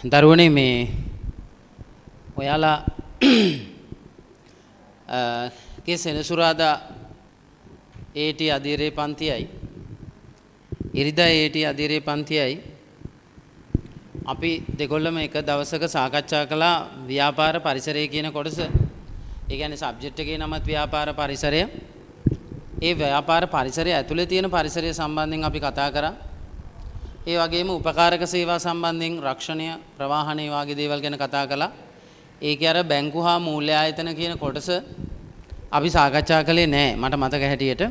දරුවනේ මේ ඔයාලා ගේ සෙනසුරාදා ඒටි අධීරේ පන්තියයි ඉරිදා ඒටි අධීරේ පන්තියයි අපි දෙකොල්ලම එක දවසක සාකච්ඡා කළා ව්‍යාපාර පරිසරය කියන කොටස. ඒ කියන්නේ සබ්ජෙක්ට් එකේ නමත් ව්‍යාපාර පරිසරය. ඒ ව්‍යාපාර පරිසරය ඇතුලේ තියෙන පරිසරය සම්බන්ධයෙන් අපි කතා කරා. ඒ වගේම උපකාරක සේවා සම්බන්ධයෙන් රක්ෂණය ප්‍රවාහනය වගේ දේවල් ගැන කතා කළා. ඒකේ අර බැංකු හා මූල්‍ය ආයතන කියන කොටස අපි සාකච්ඡා කළේ නැහැ මට මතක හැටියට.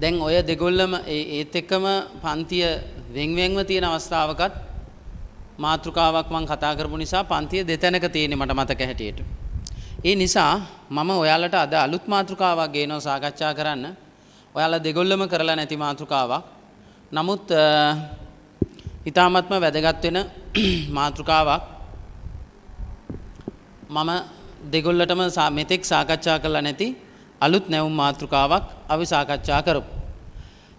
දැන් ඔය දෙගොල්ලම ඒත් එක්කම පන්තිය වෙන්වෙන්ව තියෙන අවස්ථාවකත් මාතෘකාවක් මම කතා කරපු නිසා පන්තිය දෙතැනක තියෙන්නේ මට මතක හැටියට. ඒ නිසා මම ඔයාලට අද අලුත් මාතෘකාවක් ගේනවා සාකච්ඡා කරන්න. ඔයාලා දෙගොල්ලම කරලා නැති මාතෘකාවක්. නමුත් ඊටාත්ම වැදගත් වෙන මාතෘකාවක් මම දෙගොල්ලටම මෙතෙක් සාකච්ඡා කරලා නැති අලුත් නැවුම් මාතෘකාවක් අපි සාකච්ඡා කරමු.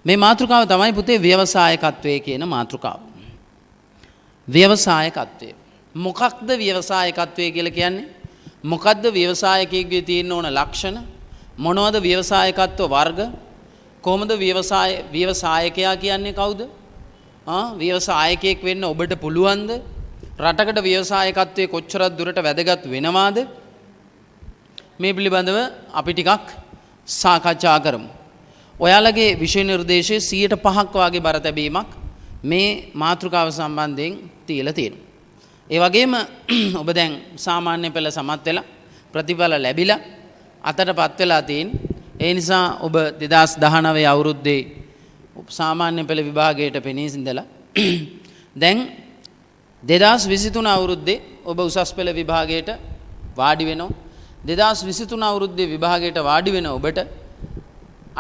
මේ මාතෘකාව තමයි පුතේ ව්‍යවසායකත්වය කියන මාතෘකාව. ව්‍යවසායකත්වය. මොකක්ද ව්‍යවසායකත්වය කියලා කියන්නේ? මොකද්ද ව්‍යවසායකයෙකුගේ තියෙන ඕන ලක්ෂණ? මොනවද ව්‍යවසායකත්ව වර්ග? කොහොමද ව්‍යවසායකයා කියන්නේ කවුද? ව්‍යවසායකයෙක් වෙන්න ඔබට පුළුවන්ද? රටකට ව්‍යවසායකත්වයේ කොච්චරක් දුරට වැදගත් වෙනවාද? මේ පිළිබඳව අපි ටිකක් සාකච්ඡා කරමු. ඔයාලගේ විෂය නිර්දේශයේ 105ක් වාගේ බර තැබීමක් මේ මාතෘකාව සම්බන්ධයෙන් තියලා තියෙනවා. ඒ වගේම ඔබ දැන් සාමාන්‍ය පෙළ සමත් වෙලා ප්‍රතිඵල ලැබිලා අතටපත් වෙලා තියෙන. ඒ නිසා ඔබ 2019 අවුරුද්දේ සාමාන්‍ය පෙළ විභාගයට පෙනී සිඳලා දැන් 2023 අවුරුද්දේ ඔබ උසස් පෙළ විභාගයට වාඩි වෙනවා. 2023 අවුරුද්දේ විභාගයට වාඩි වෙන ඔබට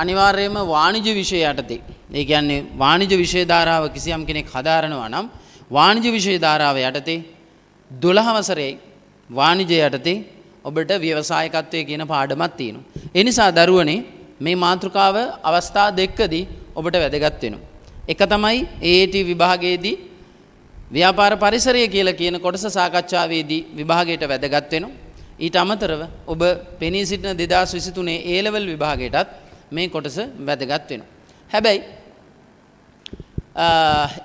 අනිවාර්යයෙන්ම වාණිජ්‍ය විෂය යටතේ, ඒ කියන්නේ වාණිජ්‍ය විෂය ධාරාව කිසියම් කෙනෙක් හදාරනවා නම් වාණිජ්‍ය විෂය ධාරාව යටතේ 12 වසරේ වාණිජ්‍ය යටතේ ඔබට ව්‍යවසායකත්වයේ කියන පාඩමක් තියෙනවා. ඒ නිසා දරුවනේ මේ මාතෘකාව අවස්ථා දෙකකදී ඔබට වැදගත් වෙනවා. එක තමයි AAT විභාගයේදී ව්‍යාපාර පරිසරය කියලා කියන කොටස සාකච්ඡාවේදී විභාගයට වැදගත් වෙනවා. ඊට අමතරව ඔබ පෙනී සිටින 2023 A level විභාගයටත් මේ කොටස වැදගත් වෙනවා. හැබැයි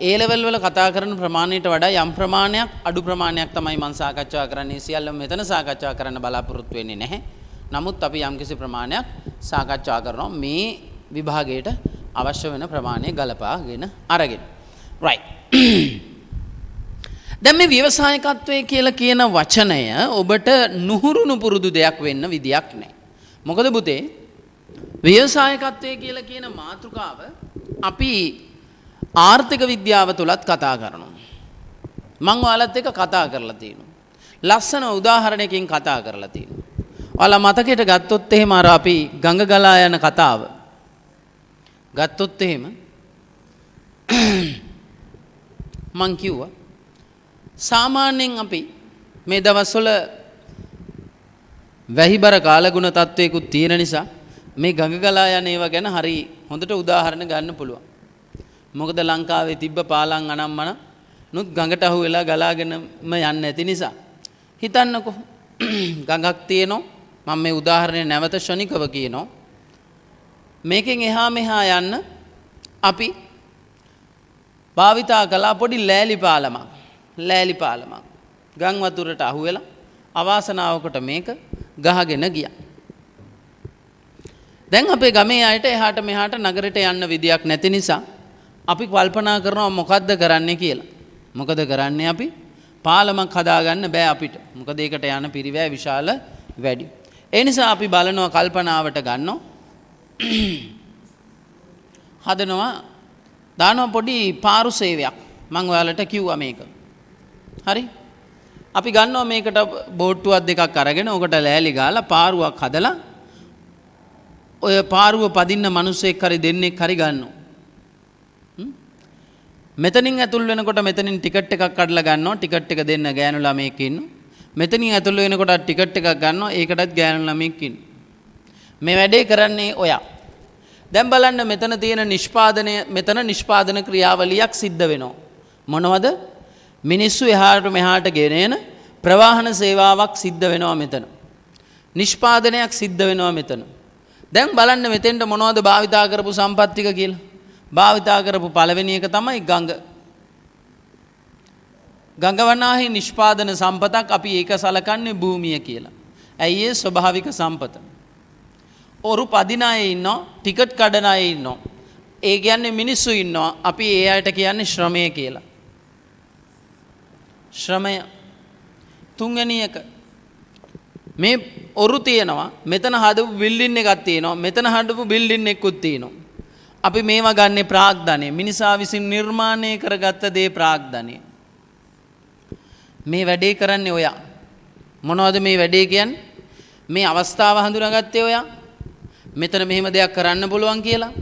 A level වල කතා කරන ප්‍රමාණයට වඩා යම් ප්‍රමාණයක් අඩු ප්‍රමාණයක් තමයි මම සාකච්ඡා කරන්නේ. සියල්ලම මෙතන සාකච්ඡා කරන්න බලාපොරොත්තු වෙන්නේ නැහැ. නමුත් අපි යම්කිසි ප්‍රමාණයක් සාකච්ඡා කරනවා මේ විභාගයට අවශ්‍ය වෙන ප්‍රමාණය ගලපාගෙන අරගෙන. right. දැන් මේ ව්‍යවසායකත්වය කියලා කියන වචනය ඔබට නුහුරුණු පුරුදු දෙයක් වෙන්න විදියක් නැහැ. මොකද පුතේ ව්‍යවසායකත්වය කියලා කියන මාතෘකාව අපි ආර්ථික විද්‍යාව තුලත් කතා කරනවා. මම ඔයාලත් එක්ක කතා කරලා තියෙනවා. ලස්සන උදාහරණයකින් කතා කරලා තියෙනවා. ඔයාලා මතකයට ගත්තොත් එහෙම අර අපි ගඟ ගලා යන කතාව ගත්තොත් එහෙම මං කිව්වා සාමාන්‍යයෙන් අපි මේ දවස්වල වැහිබර කාලගුණ තත්වයකුත් තියෙන නිසා මේ ගඟ ගලා යන ඒවා ගැන හරි හොඳට උදාහරණ ගන්න පුළුවන්. මොකද ලංකාවේ තිබ්බ පාලම් අනම්මන නුත් ගඟට අහු වෙලා ගලාගෙනම යන්නේ නැති නිසා. හිතන්නකෝ ගඟක් තියෙනවා. මම මේ උදාහරණය නැවත ශනිකව කියනවා. මේකෙන් එහා මෙහා යන්න අපි භාවිතා කළා පොඩි ලෑලි පාලමක්. ලෑලි පාලමක්. ගම් වතුරට අහු වෙලා අවාසනාවකට මේක ගහගෙන ගියා. දැන් අපේ ගමේ අයට එහාට මෙහාට නගරයට යන්න විදියක් නැති නිසා අපි කල්පනා කරනවා මොකද්ද කරන්නේ කියලා. මොකද කරන්නේ අපි? පාලමක් හදාගන්න බෑ අපිට. මොකද ඒකට යන පිරිවැය විශාල වැඩි. ඒ නිසා අපි බලනවා කල්පනාවට ගන්නවා. හදනවා දානවා පොඩි පාරු සේවයක්. මම ඔයාලට කිව්වා මේක. හරි? අපි ගන්නවා මේකට බෝට්ටුවක් දෙකක් අරගෙන ඔකට ලෑලි ගාලා පාරුවක් හදලා ඔය පාරුව පදින්න මිනිස්සෙක් හරි දෙන්නෙක් හරි ගන්නවා. මෙතනින් ඇතුල් වෙනකොට මෙතනින් ටිකට් එකක් කඩලා ගන්නවා. ටිකට් එක දෙන්න ගෑනු ළමයෙක් ඉන්නවා. මෙතනින් ඇතුල් වෙනකොට ටිකට් එකක් ගන්නවා. ඒකටත් ගෑනු ළමයෙක් ඉන්නවා. මේ වැඩේ කරන්නේ ඔයා. දැන් බලන්න මෙතන තියෙන නිෂ්පාදන ක්‍රියාවලියක් සිද්ධ වෙනවා. මොනවද? මිනිස්සු එහාට මෙහාට ගෙනෙන ප්‍රවාහන සේවාවක් සිද්ධ වෙනවා මෙතන. නිෂ්පාදනයක් සිද්ධ වෙනවා මෙතන. දැන් බලන්න මෙතෙන්ට මොනවද භාවිතා කරපු සම්පත් ටික කියලා. භාවිතා කරපු පළවෙනි එක තමයි ගඟ. ගඟ වනාහි නිෂ්පාදන සම්පතක් අපි ඒක සලකන්නේ භූමිය කියලා. ඇයි ඒ ස්වභාවික සම්පත. ඔරු පදින අය ඉන්නවා, ටිකට් කඩන අය ඉන්නවා. ඒ කියන්නේ මිනිස්සු ඉන්නවා. අපි ඒ අයට කියන්නේ ශ්‍රමය කියලා. ශ්‍රමය. තුන්වෙනි එක මේ ඔරු තියෙනවා. මෙතන හදපු බිල්ඩින් එකක් තියෙනවා. මෙතන හදපු බිල්ඩින් එකකුත් තියෙනවා. අපි මේවා ගන්නේ ප්‍රාග්ධනය. මිනිසා විසින් නිර්මාණය කරගත්ත දේ ප්‍රාග්ධනය. මේ වැඩේ කරන්නේ ඔයා. මොනවද මේ වැඩේ කියන්නේ? මේ අවස්ථාව හඳුනාගත්තේ ඔයා. මෙතන මෙහෙම දෙයක් කරන්න පුළුවන් කියලා.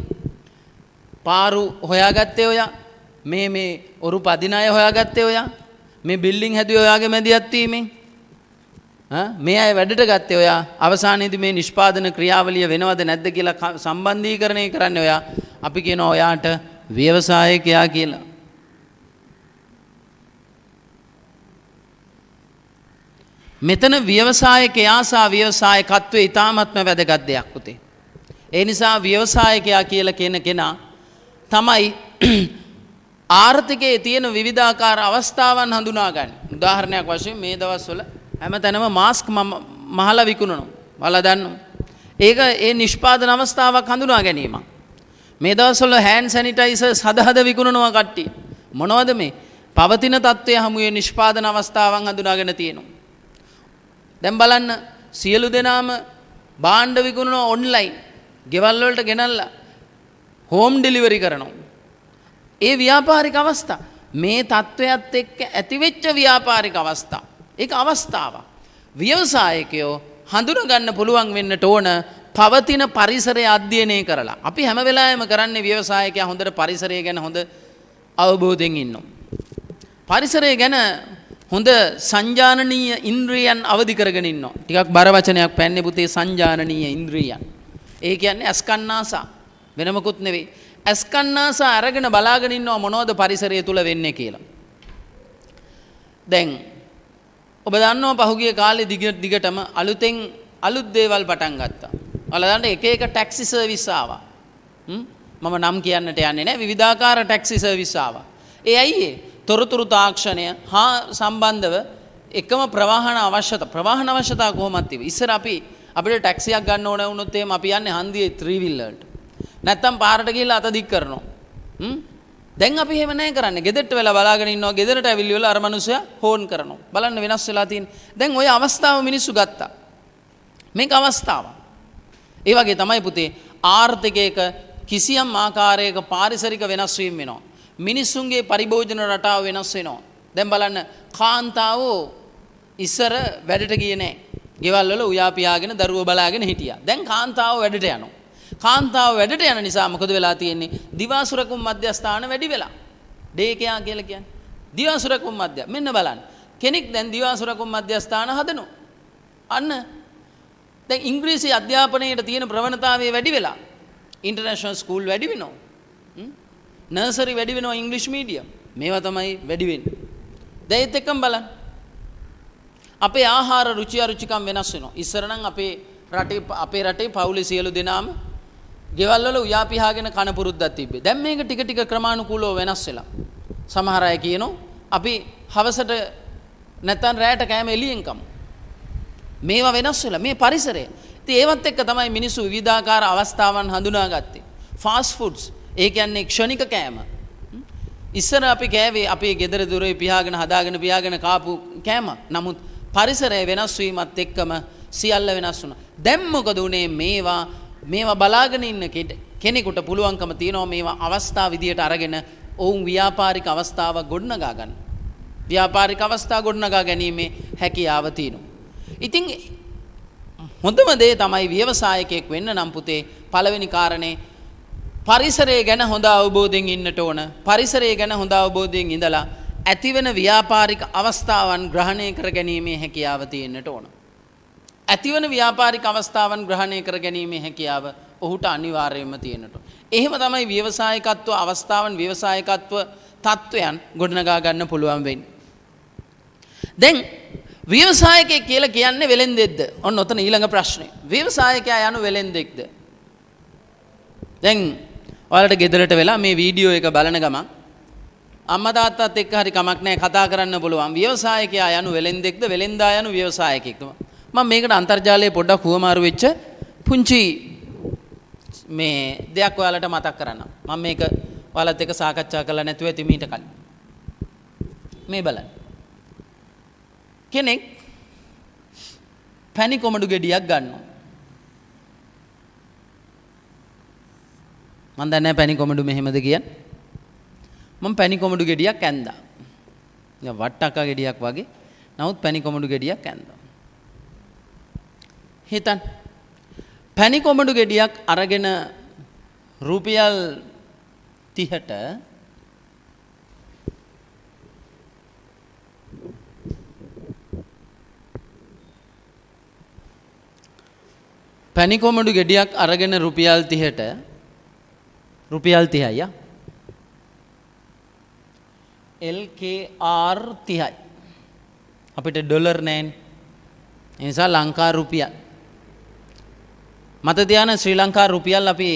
පාරු හොයාගත්තේ ඔයා. මේ ඔරු පදින අය හොයාගත්තේ ඔයා. මේ බිල්ඩින් හැදුවේ ඔයාගේ මැදිහත් වීමෙන්. මේ අය වැඩට ගත්තේ ඔයා. අවසානයේදී මේ නිෂ්පාදන ක්‍රියාවලිය වෙනවද නැද්ද කියලා සම්බන්ධීකරණය කරන්නේ ඔයා. අපි කියනවා ඔයාට ව්‍යවසායකයා කියලා. මෙතන ව්‍යවසායකයා සහ ව්‍යවසායකත්වයේ ඊටාත්ම වැදගත් දෙයක් උතේ. ඒ නිසා ව්‍යවසායකයා කියලා කියන කෙනා තමයි ආර්ථිකයේ තියෙන විවිධාකාර අවස්ථාවන් හඳුනාගන්නේ. උදාහරණයක් වශයෙන් මේ දවස්වල හැමතැනම මාස්ක් මහලා විකුණනවා. ඔයාලා දන්නවා. ඒක ඒ නිෂ්පාදන අවස්ථාවක් හඳුනා ගැනීම. මේ දවස්වල හෑන්ඩ් සැනිටයිසර්ස් හද විකුණනවා කට්ටිය. මොනවද මේ? පවතින තත්ත්වයේ හමුවේ නිෂ්පාදන අවස්ථාවන් හඳුනාගෙන තියෙනවා. දැන් බලන්න සියලු දෙනාම භාණ්ඩ විකුණනවා ඔන්ලයින්. ගෙවල් වලට ගෙනල්ලා හෝම් ඩෙලිවරි කරනවා. ඒ ව්‍යාපාරික අවස්ථා මේ තත්ත්වයට එක්ක ඇතිවෙච්ච ව්‍යාපාරික අවස්ථා. ඒක අවස්ථාවක්. ව්‍යවසායකයෝ හඳුනා ගන්න පුළුවන් වෙන්නට ඕන පවතින පරිසරය අධ්‍යයනය කරලා. අපි හැම වෙලාවෙම කරන්නේ ව්‍යවසායකයා හොඳට පරිසරය ගැන හොඳ අවබෝධයෙන් ඉන්නවා. පරිසරය ගැන හොඳ සංජානනීය ඉන්ද්‍රියන් අවදි කරගෙන ඉන්නවා. ටිකක් බර වචනයක් පැන්නේ පුතේ සංජානනීය ඉන්ද්‍රියන්. ඒ කියන්නේ අස්කන්නාසා වෙන මොකුත් නෙවෙයි. අස්කන්නාසා අරගෙන බලාගෙන ඉන්නවා මොනවද පරිසරය තුල වෙන්නේ කියලා. දැන් ඔබ දන්නවා පහුගිය කාලේ දිගටම අලුත් දේවල් පටන් ගත්තා. ඔයාලා දන්න එක ටැක්සි සර්විස් ආවා. මම නම් කියන්නට යන්නේ නැහැ. විවිධාකාර ටැක්සි සර්විස් ආවා. ඒ ඇයි තොරතුරු තාක්ෂණය හා සම්බන්ධව එකම ප්‍රවාහන අවශ්‍යතා කොහොමද තිබෙන්නේ? ඉස්සර අපිට ටැක්සියක් ගන්න ඕන වුණොත් එහෙම අපි යන්නේ හන්දියේ 3 wheelerට. නැත්තම් පාරට ගිහලා අත දික් කරනවා. දැන් අපි එහෙම නැහැ කරන්නේ. ගෙදරට වෙලා බලාගෙන ඉන්නවා. ගෙදරට ඇවිල්ලි වල අර මිනිස්සයා හෝන් කරනවා. බලන්න වෙනස් වෙලා තියෙන්නේ. දැන් ওই අවස්ථාව මිනිස්සු ගත්තා. මේක අවස්ථාවක්. ඒ වගේ තමයි පුතේ ආර්ථිකයක කිසියම් ආකාරයක පාරිසරික වෙනස් වීම වෙනවා. මිනිස්සුන්ගේ පරිභෝජන රටාව වෙනස් වෙනවා. දැන් බලන්න කාන්තාවෝ ඉස්සර වැඩට ගියේ නැහැ. ගෙවල් වල උයා පියාගෙන දරුවෝ බලාගෙන හිටියා. දැන් කාන්තාවෝ වැඩට යනවා. කාන්තාව වැඩට යන නිසා මොකද වෙලා තියෙන්නේ? දිවාසුරකුම් මධ්‍යස්ථාන වැඩි වෙලා. ඩේ කෙයා කියලා කියන්නේ. දිවාසුරකුම් මධ්‍ය. මෙන්න බලන්න. කෙනෙක් දැන් දිවාසුරකුම් මධ්‍යස්ථාන හදනවා. අන්න දැන් ඉංග්‍රීසි අධ්‍යාපනයේ තියෙන ප්‍රවණතාවය වැඩි වෙලා. ඉන්ටර්නැෂනල් ස්කූල් වැඩි වෙනවා. නර්සරි වැඩි වෙනවා ඉංග්‍රීසි මීඩියම්. මේවා තමයි වැඩි වෙන්නේ. දැන් ඒත් එක්කම බලන්න. අපේ ආහාර රුචි අරුචිකම් වෙනස් වෙනවා. ඉස්සර නම් අපේ රටේ පවුලේ සියලු දෙනාම ගෙවල් වල උයා පියාගෙන කන පුරුද්දක් තිබ්බේ. දැන් මේක ටික ක්‍රමානුකූලව වෙනස් වෙලා. සමහර අය කියනවා අපි හවසට නැත්තම් රැයට කෑම එළියෙන් කමු. මේවා වෙනස් වෙලා මේ පරිසරය. ඉතින් ඒවත් එක්ක තමයි මිනිස්සු විවිධාකාර අවස්ථාවන් හඳුනාගත්තේ. ෆාස්ට් ෆුඩ්ස් ඒ කියන්නේ ක්ෂණික කෑම. ඉස්සර අපි කෑවේ අපේ ගෙදර දොරේ පියාගෙන කාපු කෑම. නමුත් පරිසරය වෙනස් වීමත් එක්කම සියල්ල වෙනස් වුණා. දැන් මොකද උනේ? මේවා බලාගෙන ඉන්න කෙනෙකුට පුළුවන්කම තියෙනවා මේවා අවස්ථා විදියට අරගෙන ඔවුන් ව්‍යාපාරික අවස්ථාවක් ගොඩනගා ගන්න. ව්‍යාපාරික අවස්ථා ගොඩනගා ගැනීමේ හැකියාව තියෙනවා. ඉතින් හොඳම දේ තමයි ව්‍යවසායකයෙක් වෙන්න නම් පුතේ පළවෙනි කාරණේ පරිසරය ගැන හොඳ අවබෝධයෙන් ඉන්නට ඕන. පරිසරය ගැන හොඳ අවබෝධයෙන් ඉඳලා ඇතිවෙන ව්‍යාපාරික අවස්ථාවන් ග්‍රහණය කර ගැනීමේ හැකියාව තියෙන්නට ඕන. ඇතිවන ව්‍යාපාරික අවස්ථාවන් ග්‍රහණය කර ගැනීමේ හැකියාව ඔහුට අනිවාර්යයෙන්ම තියෙන්නට ඕන. එහෙම තමයි ව්‍යවසායකත්ව අවස්ථාවන් ව්‍යවසායකත්ව තත්වයන් ගොඩනගා ගන්න පුළුවන් වෙන්නේ. දැන් ව්‍යවසායකයෙක් කියලා කියන්නේ වෙලෙන්දෙක්ද? ඔන්න ඔතන ඊළඟ ප්‍රශ්නේ. ව්‍යවසායකයා යනු වෙලෙන්දෙක්ද? දැන් ඔයාලට ගෙදරට වෙලා මේ වීඩියෝ එක බලන ගමන් අම්මා තාත්තත් එක්ක හරි කමක් නැහැ කතා කරන්න පුළුවන්. ව්‍යවසායකයා යනු වෙලෙන්දෙක්ද? වෙලෙන්දා යනු ව්‍යවසායකයෙක්ද? මම මේකට අන්තර්ජාලයේ පොඩ්ඩක් හුවමාරු වෙච්ච පුංචි මේ දෙයක් ඔයාලට මතක් කරන්නම්. මම මේක ඔයාලත් එක්ක සාකච්ඡා කරලා නැතුව ඇති මීට කලින්. මේ බලන්න. කෙනෙක් පැණි කොමඩු ගෙඩියක් ගන්නවා. මම දන්නේ නැහැ පැණි කොමඩු මෙහෙමද කියන්නේ. මම පැණි කොමඩු ගෙඩියක් ඇන්දා. නිකන් වට්ටක්ක ගෙඩියක් වගේ. නමුත් පැණි කොමඩු ගෙඩියක් ඇන්දා. හිතන්න. පැණි කොමඩු ගෙඩියක් අරගෙන රුපියල් 30ට පැණි කොමඩු ගෙඩියක් අරගෙන රුපියල් 30ට රුපියල් 30යි LKR 30යි අපිට ඩොලර් නැහැනේ ඒ නිසා ලංකා රුපියල් මත ධාන ශ්‍රී ලංකා රුපියල් අපි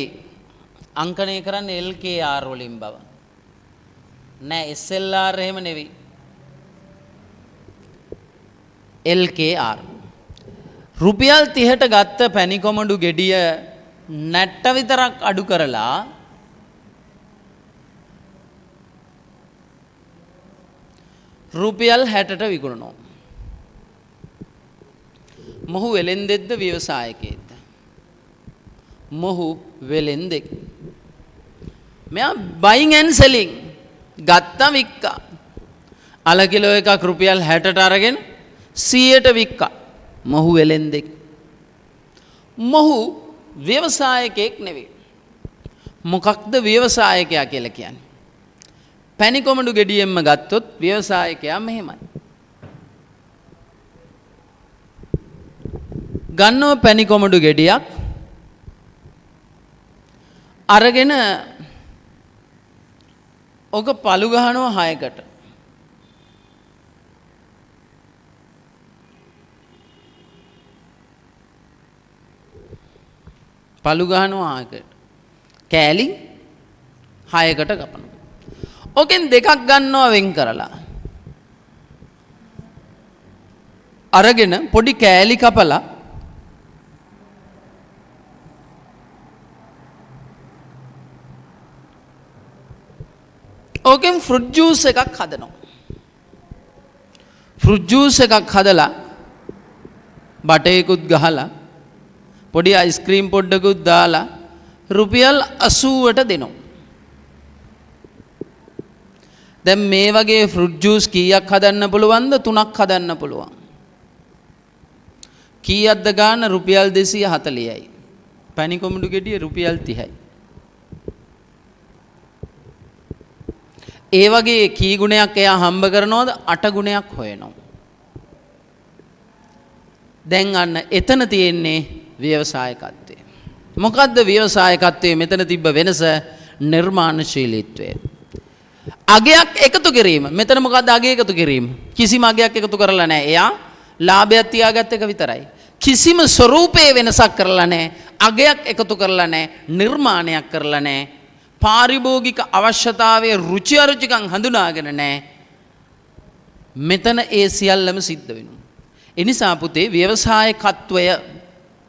අංකණය කරන්නේ LKR වලින් බව නෑ SLR එහෙම නෙවෙයි LKR රුපියල් 30ට ගත්ත පැණි කොමඩු ගෙඩිය නැට්ට විතරක් අඩු කරලා රුපියල් 60ට විකුණනවා. මොහු වෙලෙන්දෙක්ද ව්‍යවසායකයෙක්ද? මොහු වෙලෙන්දෙක්. මෙයා බයින් ඇන්ඩ් සෙලින් ගත්තා වික්කා. අල කිලෝ එකක් රුපියල් 60ට අරගෙන 100ට වික්කා. මොහු වෙලෙන්දෙක්. මොහු ව්‍යවසායකයෙක් නෙවෙයි. මොකක්ද ව්‍යවසායකයා කියලා කියන්නේ? පැණි කොමඩු ගෙඩියෙන්ම ගත්තොත් ව්‍යවසායකයා මෙහෙමයි. ගන්නව පැණි කොමඩු ගෙඩියක් අරගෙන ඔක පළු ගහනවා 6කට. පළු ගහනවා 6කට. කෑලි 6කට කපනවා. ඕකෙන් දෙකක් ගන්නවා වෙන් කරලා. අරගෙන පොඩි කෑලි කපලා ඕකෙන් ෆෘට් ජූස් එකක් හදනවා. ෆෘට් ජූස් එකක් හදලා බටේකුත් ගහලා පොඩි අයිස්ක්‍රීම් පොඩ්ඩකුත් දාලා රුපියල් 80ට දෙනවා. දැන් මේ වගේ ෆෘට් ජූස් කීයක් හදන්න පුළුවන්ද? 3ක් හදන්න පුළුවන්. කීයක්ද ගන්න? රුපියල් 240යි. පැණි කොමඩු ගෙඩිය රුපියල් 30යි. ඒ වගේ කී ගුණයක් එයා හම්බ කරනවද? 8 ගුණයක් හොයනවා. දැන් අන්න එතන තියෙන්නේ ව්‍යවසායකත්වය. මොකද්ද ව්‍යවසායකත්වයේ මෙතන තිබ්බ වෙනස? නිර්මාණශීලීත්වය. අගයක් එකතු කිරීම. මෙතන මොකද්ද අගය එකතු කිරීම? කිසිම අගයක් එකතු කරලා නැහැ. එයා ලාභයක් තියාගත්ත එක විතරයි. කිසිම ස්වරූපයේ වෙනසක් කරලා නැහැ. අගයක් එකතු කරලා නැහැ. නිර්මාණයක් කරලා නැහැ. පාරිභෝගික අවශ්‍යතාවයේ රුචි අරුචිකම් හඳුනාගෙන නැහැ. මෙතන ඒ සියල්ලම සිද්ධ වෙනවා. ඒ නිසා පුතේ ව්‍යවසායකත්වය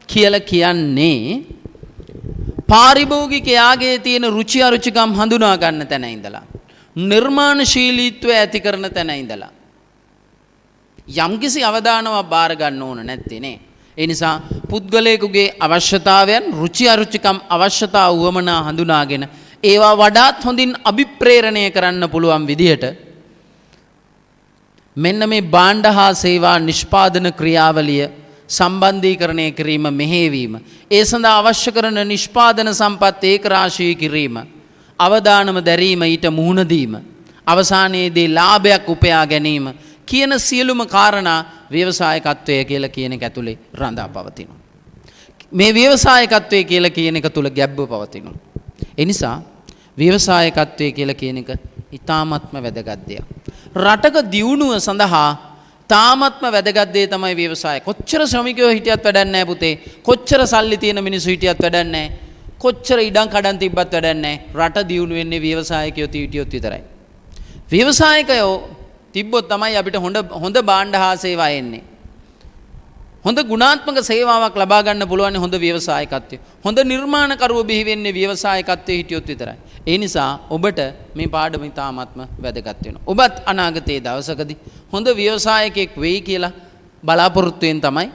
කියලා කියන්නේ පාරිභෝගිකයාගේ තියෙන රුචි අරුචිකම් හඳුනා ගන්න තැන ඉඳලා නිර්මාණශීලීත්වය ඇති කරන තැන ඉඳලා යම්කිසි අවදානමක් බාර ගන්න ඕන නැත්තේ නේ. ඒ නිසා පුද්ගලයෙකුගේ අවශ්‍යතාවයන් රුචි අරුචිකම් අවශ්‍යතා උවමනා හඳුනාගෙන ඒවා වඩාත් හොඳින් අභිප්‍රේරණය කරන්න පුළුවන් විදිහට මෙන්න මේ භාණ්ඩ හා සේවා නිෂ්පාදන ක්‍රියාවලිය සම්බන්ධීකරණය කිරීම මෙහෙයවීම ඒ සඳහා අවශ්‍ය කරන නිෂ්පාදන සම්පත් ඒකරාශී කිරීම අවදානම දැරීම ඊට මුහුණ දීම අවසානයේදී ලාභයක් උපයා ගැනීම කියන සියලුම කාරණා ව්‍යවසායකත්වය කියලා කියන එක ඇතුලේ රඳා පවතිනවා. මේ ව්‍යවසායකත්වය කියලා කියන එක තුල ගැබ්ව පවතිනවා. ඒ නිසා ව්‍යවසායකත්වය කියලා කියන එක ඊ타ත්ම වැදගත් දෙයක්. රටක දියුණුව සඳහා තාමත්ම වැදගත් දේ තමයි ව්‍යවසාය. කොච්චර ශ්‍රමිකයෝ හිටියත් වැඩක් නැහැ පුතේ. කොච්චර සල්ලි තියෙන මිනිස්සු හිටියත් වැඩක් නැහැ. කොච්චර ඉඩම් කඩම් තිබ්බත් වැඩක් නැහැ. රට දියුණු වෙන්නේ ව්‍යවසායකයෝ හිටියොත් විතරයි. ව්‍යවසායකයෝ තිබ්බොත් තමයි අපිට හොඳ භාණ්ඩ හා සේවා එන්නේ. හොඳ ගුණාත්මක සේවාවක් ලබා ගන්න පුළුවන් හොඳ ව්‍යවසායකත්වය. හොඳ නිර්මාණකරුවෝ බිහි වෙන්නේ ව්‍යවසායකත්වයේ හිටියොත් විතරයි. ඒ නිසා ඔබට මේ පාඩම ඉතාමත්ම වැදගත් වෙනවා. ඔබත් අනාගතයේ දවසකදී හොඳ ව්‍යවසායකයෙක් වෙයි කියලා බලාපොරොත්තු වෙන තමයි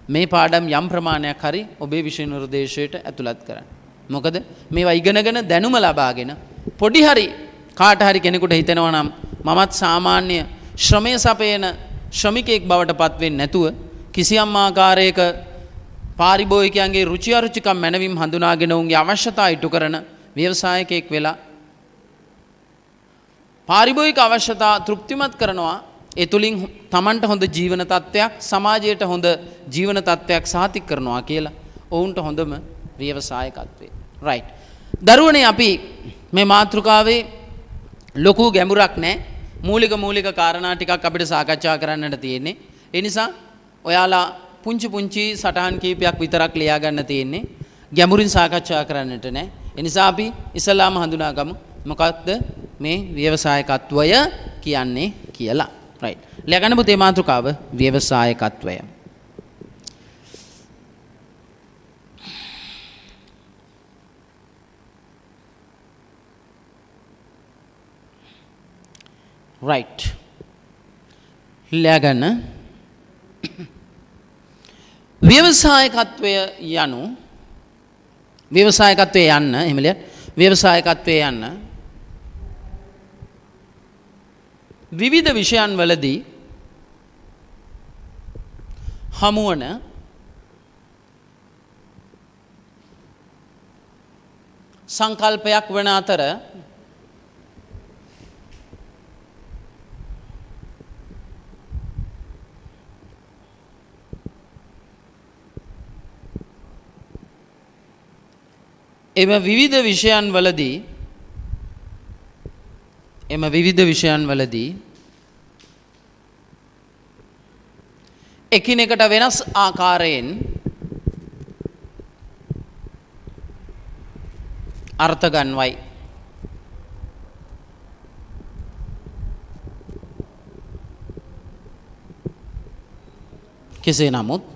මේ පාඩම් යම් ප්‍රමාණයක් හරි ඔබේ විෂය නිර්දේශයට ඇතුළත් කරන්නේ. මොකද මේවා ඉගෙනගෙන දැනුම ලබාගෙන පොඩි හරි කාට හරි කෙනෙකුට හිතෙනවා නම් මමත් සාමාන්‍ය ශ්‍රමය සපයන ශ්‍රමිකයෙක් බවට පත් වෙන්නේ නැතුව කිසියම් ආකාරයක පාරිභෝගිකයන්ගේ රුචි අරුචිකම් මැනවීම හඳුනාගෙන උන්ගේ අවශ්‍යතා ඉටු කරන ව්‍යවසායකයෙක් වෙලා පාරිභෝගික අවශ්‍යතා තෘප්තිමත් කරනවා. ඒ තුලින් Tamanට හොඳ ජීවන තත්ත්වයක්, සමාජයට හොඳ ජීවන තත්ත්වයක් සාතික කරනවා කියලා ඔවුන්ට හොඳම ව්‍යවසායකත්වය. රයිට්. දරුවනේ අපි මේ මාතෘකාවේ ලොකු ගැඹුරක් නැහැ. මූලික කාරණා ටිකක් අපිට සාකච්ඡා කරන්නට තියෙන්නේ. ඒ නිසා ඔයාලා පුංචි සටහන් කීපයක් විතරක් ලියා ගන්න තියෙන්නේ. ගැඹුරින් සාකච්ඡා කරන්නට නෑ. ඒ නිසා අපි ඉස්සලාම හඳුනාගමු මොකක්ද මේ ව්‍යවසායකත්වය කියන්නේ කියලා. රයිට්. ලියා ගන්න පුතේ මාතෘකාව ව්‍යවසායකත්වය. රයිට්. ලියා ගන්න. ව්‍යවසායකත්වය යනු ව්‍යවසායකත්වයේ යන්න එහෙම ලියන්න. ව්‍යවසායකත්වයේ යන්න විවිධ විෂයන් වලදී හමුවන සංකල්පයක් වන අතර එම විවිධ විෂයන් වලදී එකිනෙකට වෙනස් ආකාරයෙන් අර්ථ ගන්වයි. කෙසේ නමුත්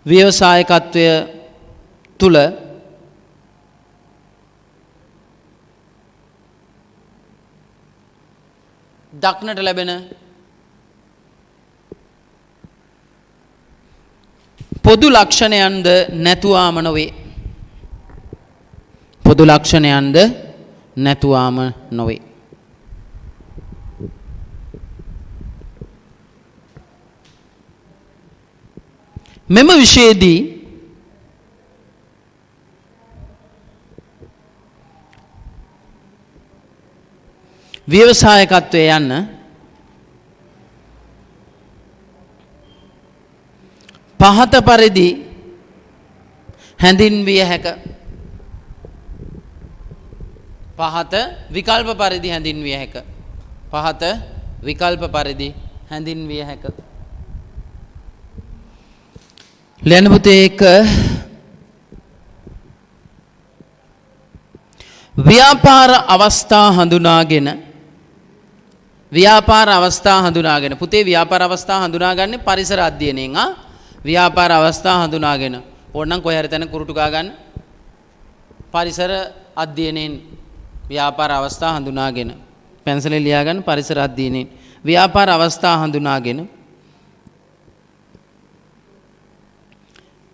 ව්‍යවසායකත්වය තුල දක්නට ලැබෙන පොදු ලක්ෂණයන්ද නැතුවාම නොවේ. පොදු ලක්ෂණයන්ද නැතුවාම නොවේ. මෙම විෂයේදී ව්‍යවසායකත්වයේ යන්න පහත පරිදි හැඳින්විය හැක. පහත විකල්ප පරිදි හැඳින්විය හැක. පහත විකල්ප පරිදි හැඳින්විය හැක. ලියන්න පුතේ එක ව්‍යාපාර අවස්ථා හඳුනාගෙන පුතේ ව්‍යාපාර අවස්ථා හඳුනාගන්නේ පරිසර අධ්‍යයනයෙන්. ව්‍යාපාර අවස්ථා හඳුනාගෙන ඕනනම් කොහේ හරි තැන කුරුටු ගා ගන්න. පරිසර අධ්‍යයනයෙන් ව්‍යාපාර අවස්ථා හඳුනාගෙන පැන්සලේ ලියා ගන්න. පරිසර අධ්‍යයනයෙන් ව්‍යාපාර අවස්ථා හඳුනාගෙන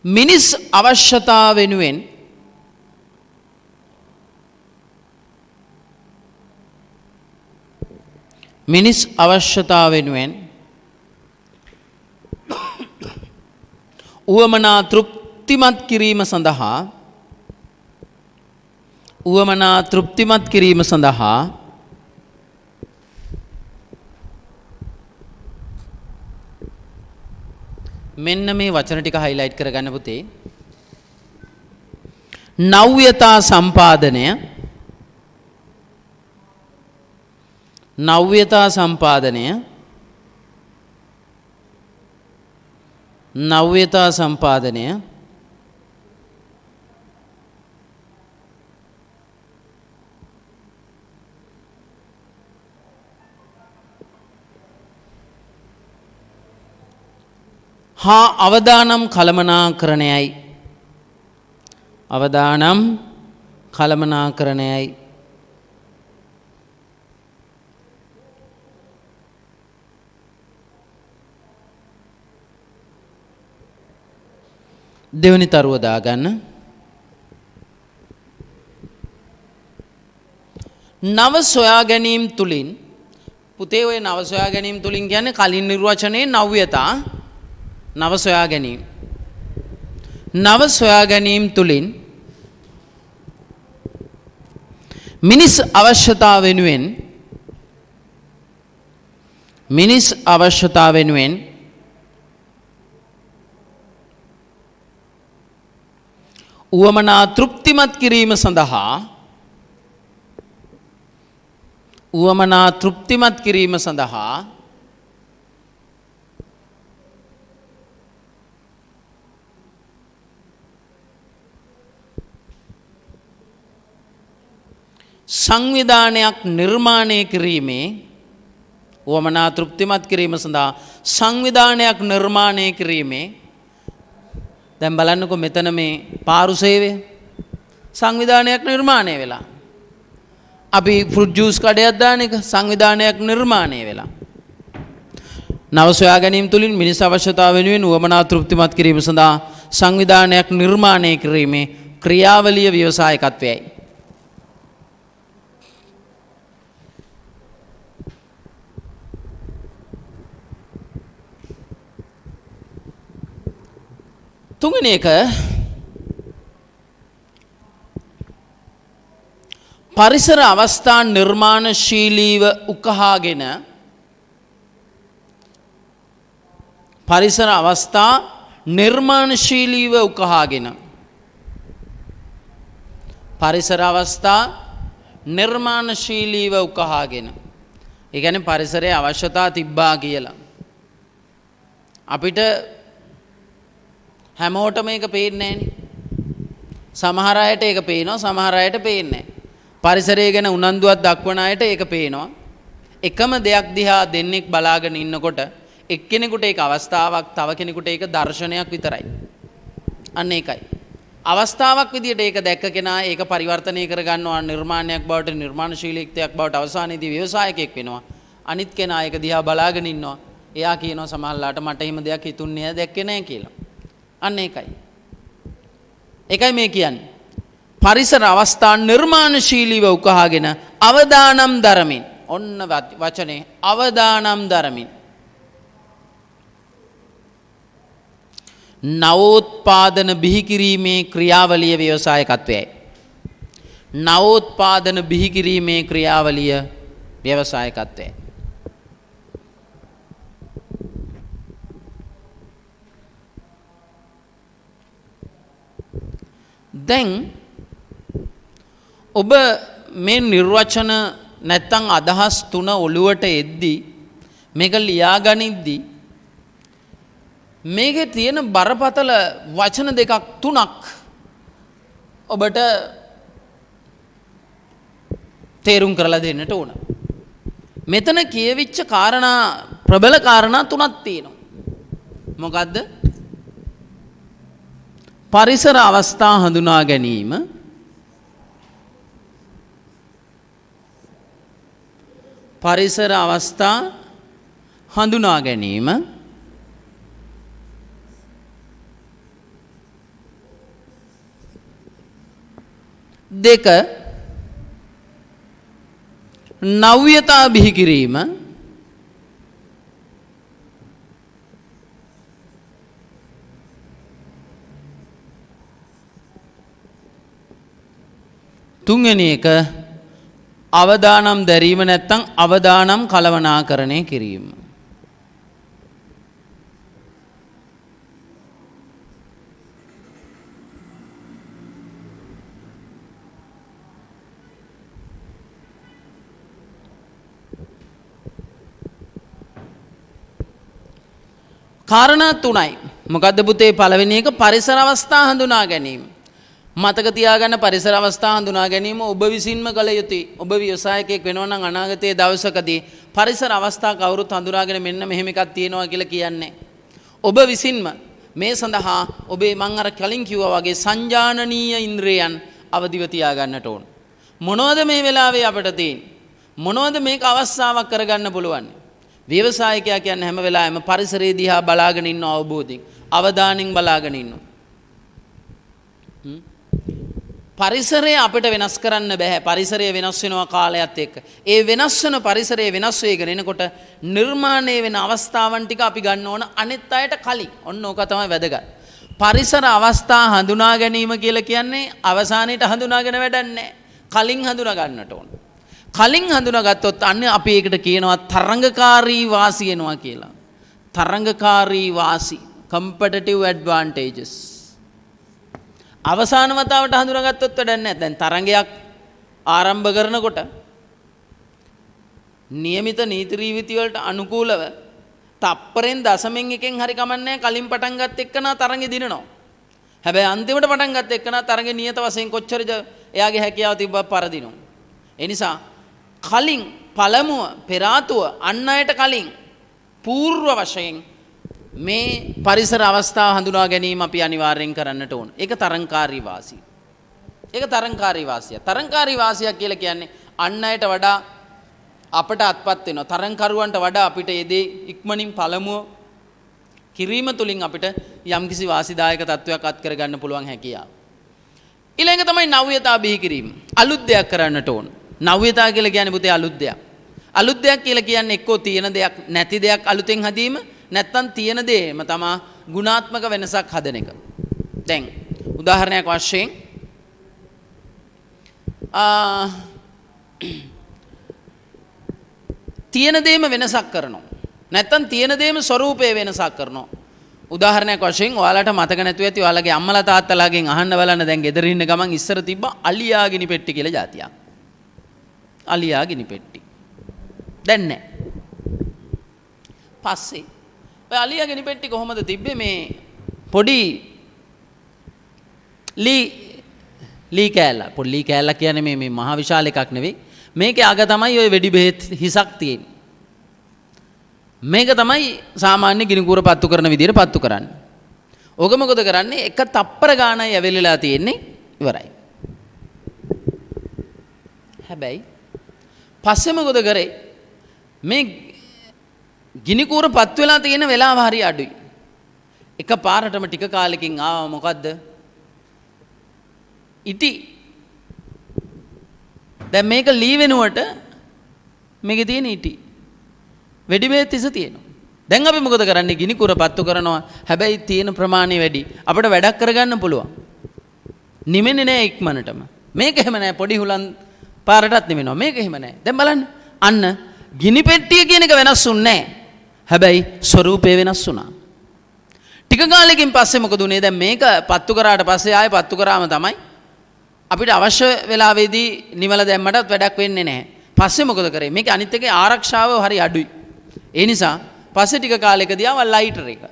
මිනිස් අවශ්‍යතා වෙනුවෙන් උවමනා තෘප්තිමත් කිරීම සඳහා මෙන්න මේ වචන ටික හයිලයිට් කරගන්න පුතේ. නව්‍යතා සම්පාදනය නව්‍යතා සම්පාදනය නව්‍යතා සම්පාදනය හා අවදානම් කළමනාකරණයයි අවදානම් කළමනාකරණයයි දෙවනි තරුව දාගන්න නව සොයා ගැනීම තුලින් පුතේ ඔය නව සොයා ගැනීම තුලින් කියන්නේ කලින් නිර්වචනයේ නව්‍යතා නව සොයා ගැනීම නව සොයා ගැනීම තුලින් මිනිස් අවශ්‍යතාව වෙනුවෙන් උවමනා තෘප්තිමත් කිරීම සඳහා සංවිධානයක් නිර්මාණය කිරීමේ උවමනා තෘප්තිමත් කිරීම සඳහා සංවිධානයක් නිර්මාණය කිරීමේ දැන් බලන්නකෝ මෙතන මේ පාරු සේවය සංවිධානයක් නිර්මාණය වෙලා අපි ෆෘට් ජූස් කඩයක් දාන එක සංවිධානයක් නිර්මාණය වෙලා නව සොයා ගැනීම තුලින් මිනිස් අවශ්‍යතාව වෙනුවෙන් උවමනා තෘප්තිමත් කිරීම සඳහා සංවිධානයක් නිර්මාණය කිරීමේ ක්‍රියාවලිය ව්‍යවසායකත්වයයි තුන්වෙනි එක පරිසර අවස්ථා නිර්මාණශීලීව උකහාගෙන පරිසර අවස්ථා නිර්මාණශීලීව උකහාගෙන පරිසර අවස්ථා නිර්මාණශීලීව උකහාගෙන ඒ කියන්නේ පරිසරයේ අවශ්‍යතා තිබ්බා කියලා අපිට හැමෝටම ඒක පේන්නේ නැහනේ. සමහර අයට ඒක පේනවා, සමහර අයට පේන්නේ නැහැ. පරිසරය ගැන උනන්දුවක් දක්වන අයට ඒක පේනවා. එකම දෙයක් දිහා දෙන්නෙක් බලාගෙන ඉන්නකොට එක්කෙනෙකුට ඒක අවස්ථාවක්, තව කෙනෙකුට ඒක දර්ශනයක් විතරයි. අන්න ඒකයි. අවස්ථාවක් විදියට ඒක දැක්ක කෙනා ඒක පරිවර්තනය කරගන්නවා නිර්මාණයක් බවට, නිර්මාණශීලීත්වයක් බවට අවසානයේදී ව්‍යවසායකයෙක් වෙනවා. අනිත් කෙනා ඒක දිහා බලාගෙන ඉන්නවා. එයා කියනවා සමහරලාට මට එහෙම දෙයක් හිතුන්නේ නැහැ, දැක්කේ නැහැ කියලා. අන්න ඒකයි. ඒකයි මේ කියන්නේ. පරිසර අවස්ථා නිර්මාණශීලීව උකහාගෙන අවදානම් දරමින් ඔන්න වචනේ අවදානම් දරමින් නවෝත්පාදන බිහි කිරීමේ ක්‍රියාවලිය ව්‍යවසායකත්වයයි. නවෝත්පාදන බිහි කිරීමේ ක්‍රියාවලිය ව්‍යවසායකත්වයයි. දැන් ඔබ මේ නිර්වචන නැත්තම් අදහස් තුන ඔළුවට එද්දී මේක ලියාගනිද්දී මේකේ තියෙන බරපතල වචන දෙකක් තුනක් ඔබට තේරුම් කරලා දෙන්නට ඕන. මෙතන කියවිච්ච කාරණා ප්‍රබල කාරණා තුනක් තියෙනවා. මොකද්ද? පරිසර අවස්ථා හඳුනා ගැනීම, පරිසර අවස්ථා හඳුනා ගැනීම, දෙක නව්‍යතා බිහි කිරීම, තුන්වෙනි එක අවදානම් දැරීම නැත්තම් අවදානම් කළමනාකරණය කිරීම. කාරණා තුනයි. මොකද්ද පුතේ? පළවෙනි එක පරිසර අවස්ථා හඳුනා ගැනීම. මතක තියාගන්න පරිසර අවස්ථා හඳුනා ගැනීම ඔබ විසින්ම කළ යුතුයි. ඔබ ව්‍යවසායකයෙක් වෙනවා නම් අනාගතයේ දවසකදී පරිසර අවස්ථා කවුරුත් හඳුනාගෙන මෙන්න මෙහෙම එකක් තියෙනවා කියලා කියන්නේ. ඔබ විසින්ම මේ සඳහා ඔබේ මං අර කලින් කිව්වා වගේ සංජානනීය ඉන්ද්‍රයන් අවදිව තියාගන්නට ඕන. මොනවද මේ වෙලාවේ අපිට තියෙන්නේ? මොනවද මේක අවස්ථාවක් කරගන්න පුළුවන්? ව්‍යවසායකයා කියන්නේ හැම වෙලාවෙම පරිසරය දිහා බලාගෙන ඉන්න අවබෝධයෙන්, අවධානයෙන් බලාගෙන ඉන්නවා. පරිසරය අපිට වෙනස් කරන්න බෑ. පරිසරය වෙනස් වෙනවා කාලයත් එක්ක. ඒ වෙනස් වෙන පරිසරය වෙනස් වෙගෙන එනකොට නිර්මාණය වෙන අවස්ථාවන් ටික අපි ගන්න ඕන අනිත් අයට කලින්. ඔන්න ඕක තමයි වැදගත්. පරිසර අවස්ථා හඳුනා ගැනීම කියලා කියන්නේ අවසානයේට හඳුනාගෙන වැඩක් නැහැ. කලින් හඳුනා ගන්නට ඕන. කලින් හඳුනාගත්තොත් අන්න අපි ඒකට කියනවා තරංගකාරී වාසි වෙනවා කියලා. තරංගකාරී වාසි, competitive advantages. අවසාන වතාවට හඳුනාගත්තොත් වැඩක් නැහැ. දැන් තරංගයක් ආරම්භ කරනකොට નિયમિત නීති රීති වලට අනුකූලව තප්පරෙන් දශමෙන් එකෙන් හරි කමන්නේ කලින් පටන් ගත්ත එක්කනා තරංගෙ දිනනවා. හැබැයි අන්තිමට පටන් ගත්ත එක්කනා තරංගෙ නියත වශයෙන් කොච්චරද එයාගේ හැකියාව තිබ්බත් පරදිනවා. ඒ නිසා කලින් පළමුව පෙර ආතුව අන් අයට කලින් పూర్ව වශයෙන් මේ පරිසර අවස්ථාව හඳුනා ගැනීම අපි අනිවාර්යෙන් කරන්නට ඕන. ඒක තරංකාරී වාසිය. ඒක තරංකාරී වාසිය. තරංකාරී වාසිය කියලා කියන්නේ අන් අයට වඩා අපට අත්පත් වෙනවා. තරංකරුවන්ට වඩා අපිට ඒ දේ ඉක්මනින් පළමුව කිරීම තුලින් අපිට යම්කිසි වාසිදායක තත්වයක් අත් කරගන්න පුළුවන් හැකියාව. ඊළඟ තමයි නව්‍යතා බිහි කිරීම. අලුත් දෙයක් කරන්නට ඕන. නව්‍යතා කියලා කියන්නේ පුතේ අලුත් දෙයක්. අලුත් දෙයක් කියලා කියන්නේ එක්කෝ තියෙන දෙයක් නැති දෙයක් අලුතෙන් හදීම, නැත්තම් තියෙන දේම තමා ගුණාත්මක වෙනසක් හදන එක. දැන් උදාහරණයක් වශයෙන් තියෙන දේම වෙනසක් කරනවා. නැත්තම් තියෙන දේම ස්වරූපේ වෙනසක් කරනවා. උදාහරණයක් වශයෙන් ඔයාලට මතක නැතුව ඇති ඔයාලගේ අම්මලා තාත්තලාගෙන් අහන්න බලන්න දැන් ගෙදර ඉන්න ගමන් ඉස්සර තිබ්බ අලියා ගිනි පෙට්ටි කියලා જાතියක්. අලියා ගිනි පෙට්ටි. දැන් නැහැ. පස්සේ ඔය අලියා ගිනි පෙට්ටි කොහොමද තිබ්බේ? මේ පොඩි ලී කෑල්ල. පොඩි ලී කෑල්ල කියන්නේ මේ මහ විශාල එකක් නෙවෙයි. මේකේ අග තමයි ওই වෙඩි බෙහෙත් හිසක් තියෙන්නේ. මේක තමයි සාමාන්‍ය ගිනි කූර පත්තු කරන විදිහට පත්තු කරන්නේ. ඕක මොකද කරන්නේ? එක තප්පර ගානයි ඇවිල්ලා තියෙන්නේ ඉවරයි. හැබැයි පස්සේ මොකද කරේ? මේ ගිනි කූර පත් වෙලා තියෙන වෙලාව හරි අඩුයි. එක පාරටම ටික කාලෙකින් ආවා මොකද්ද? ඉටි. දැන් මේක ලී වෙනුවට මේකේ තියෙන ඉටි. වෙඩි බෙහෙත් තිස තියෙනවා. දැන් අපි මොකද කරන්නේ? ගිනි කුර පත්තු කරනවා. හැබැයි තියෙන ප්‍රමාණය වැඩි. අපිට වැඩක් කරගන්න පුළුවන්. නිමෙන්නේ නැහැ ඉක්මනටම. මේක එහෙම නැහැ. පොඩි හුලන් පාරටත් නිමෙනවා. මේක එහෙම නැහැ. දැන් බලන්න. අන්න ගිනි පෙට්ටිය කියන එක වෙනස් වුන්නේ නැහැ. හැබැයි ස්වරූපය වෙනස් වුණා. ටික කාලෙකින් පස්සේ මොකද උනේ? දැන් මේක පත්තු කරාට පස්සේ ආයෙ පත්තු කරාම තමයි අපිට අවශ්‍ය වෙලාවේදී නිවල දැම්මටත් වැඩක් වෙන්නේ නැහැ. පස්සේ මොකද කරේ? මේක අනිත් එකේ ආරක්ෂාව හරි අඩුයි. ඒ නිසා පස්සේ ටික කාලයකදී ආවා ලයිටර් එක.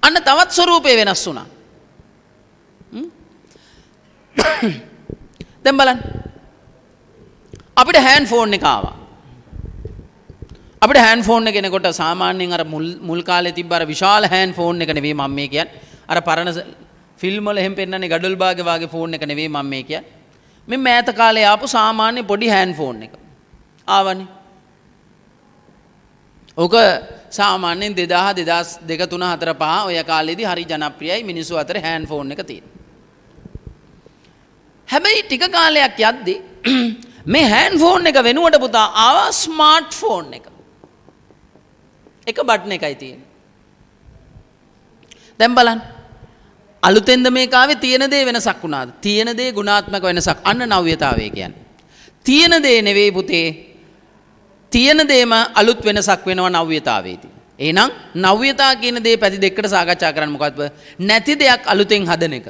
අන්න තවත් ස්වරූපේ වෙනස් වුණා. දැන් බලන්න. අපිට හෑන්ඩ් ෆෝන් එක ආවා. අපිට හෑන්ඩ් ෆෝන් එක එනකොට සාමාන්‍යයෙන් අර මුල් කාලේ තිබ්බ අර විශාල හෑන්ඩ් ෆෝන් එක නෙවෙයි මම මේ කියන්නේ. අර පරණ ෆිල්ම් වල එහෙම පෙන්නන්නේ ගඩොල් බාගේ වාගේ ෆෝන් එක නෙවෙයි මම මේ කියන්නේ. මේ මෑත කාලේ ආපු සාමාන්‍ය පොඩි හෑන්ඩ් ෆෝන් එක ආවනේ. ඕක සාමාන්‍යයෙන් 2000 2002 3 4 5 ඔය කාලේදී හරි ජනප්‍රියයි මිනිස්සු අතර හෑන්ඩ් ෆෝන් එක තියෙනවා. හැබැයි ටික කාලයක් යද්දී මේ හෑන්ඩ් ෆෝන් එක වෙනුවට පුතා ආවා ස්මාර්ට් ෆෝන් එක. එක බටන් එකයි තියෙන්නේ. දැන් බලන්න. අලුතෙන්ද මේක ආවේ තියෙන දේ වෙනසක් වුණාද? තියෙන දේ ගුණාත්මක වෙනසක්. අන්න නව්‍යතාවය කියන්නේ. තියෙන දේ නෙවෙයි පුතේ. තියෙන දේම අලුත් වෙනසක් වෙනවා නව්‍යතාවයේදී. එහෙනම් නව්‍යතා කියන දේ පැති දෙකකට සාකච්ඡා කරන්න මොකද්ද? නැති දෙයක් අලුතෙන් හදන එක.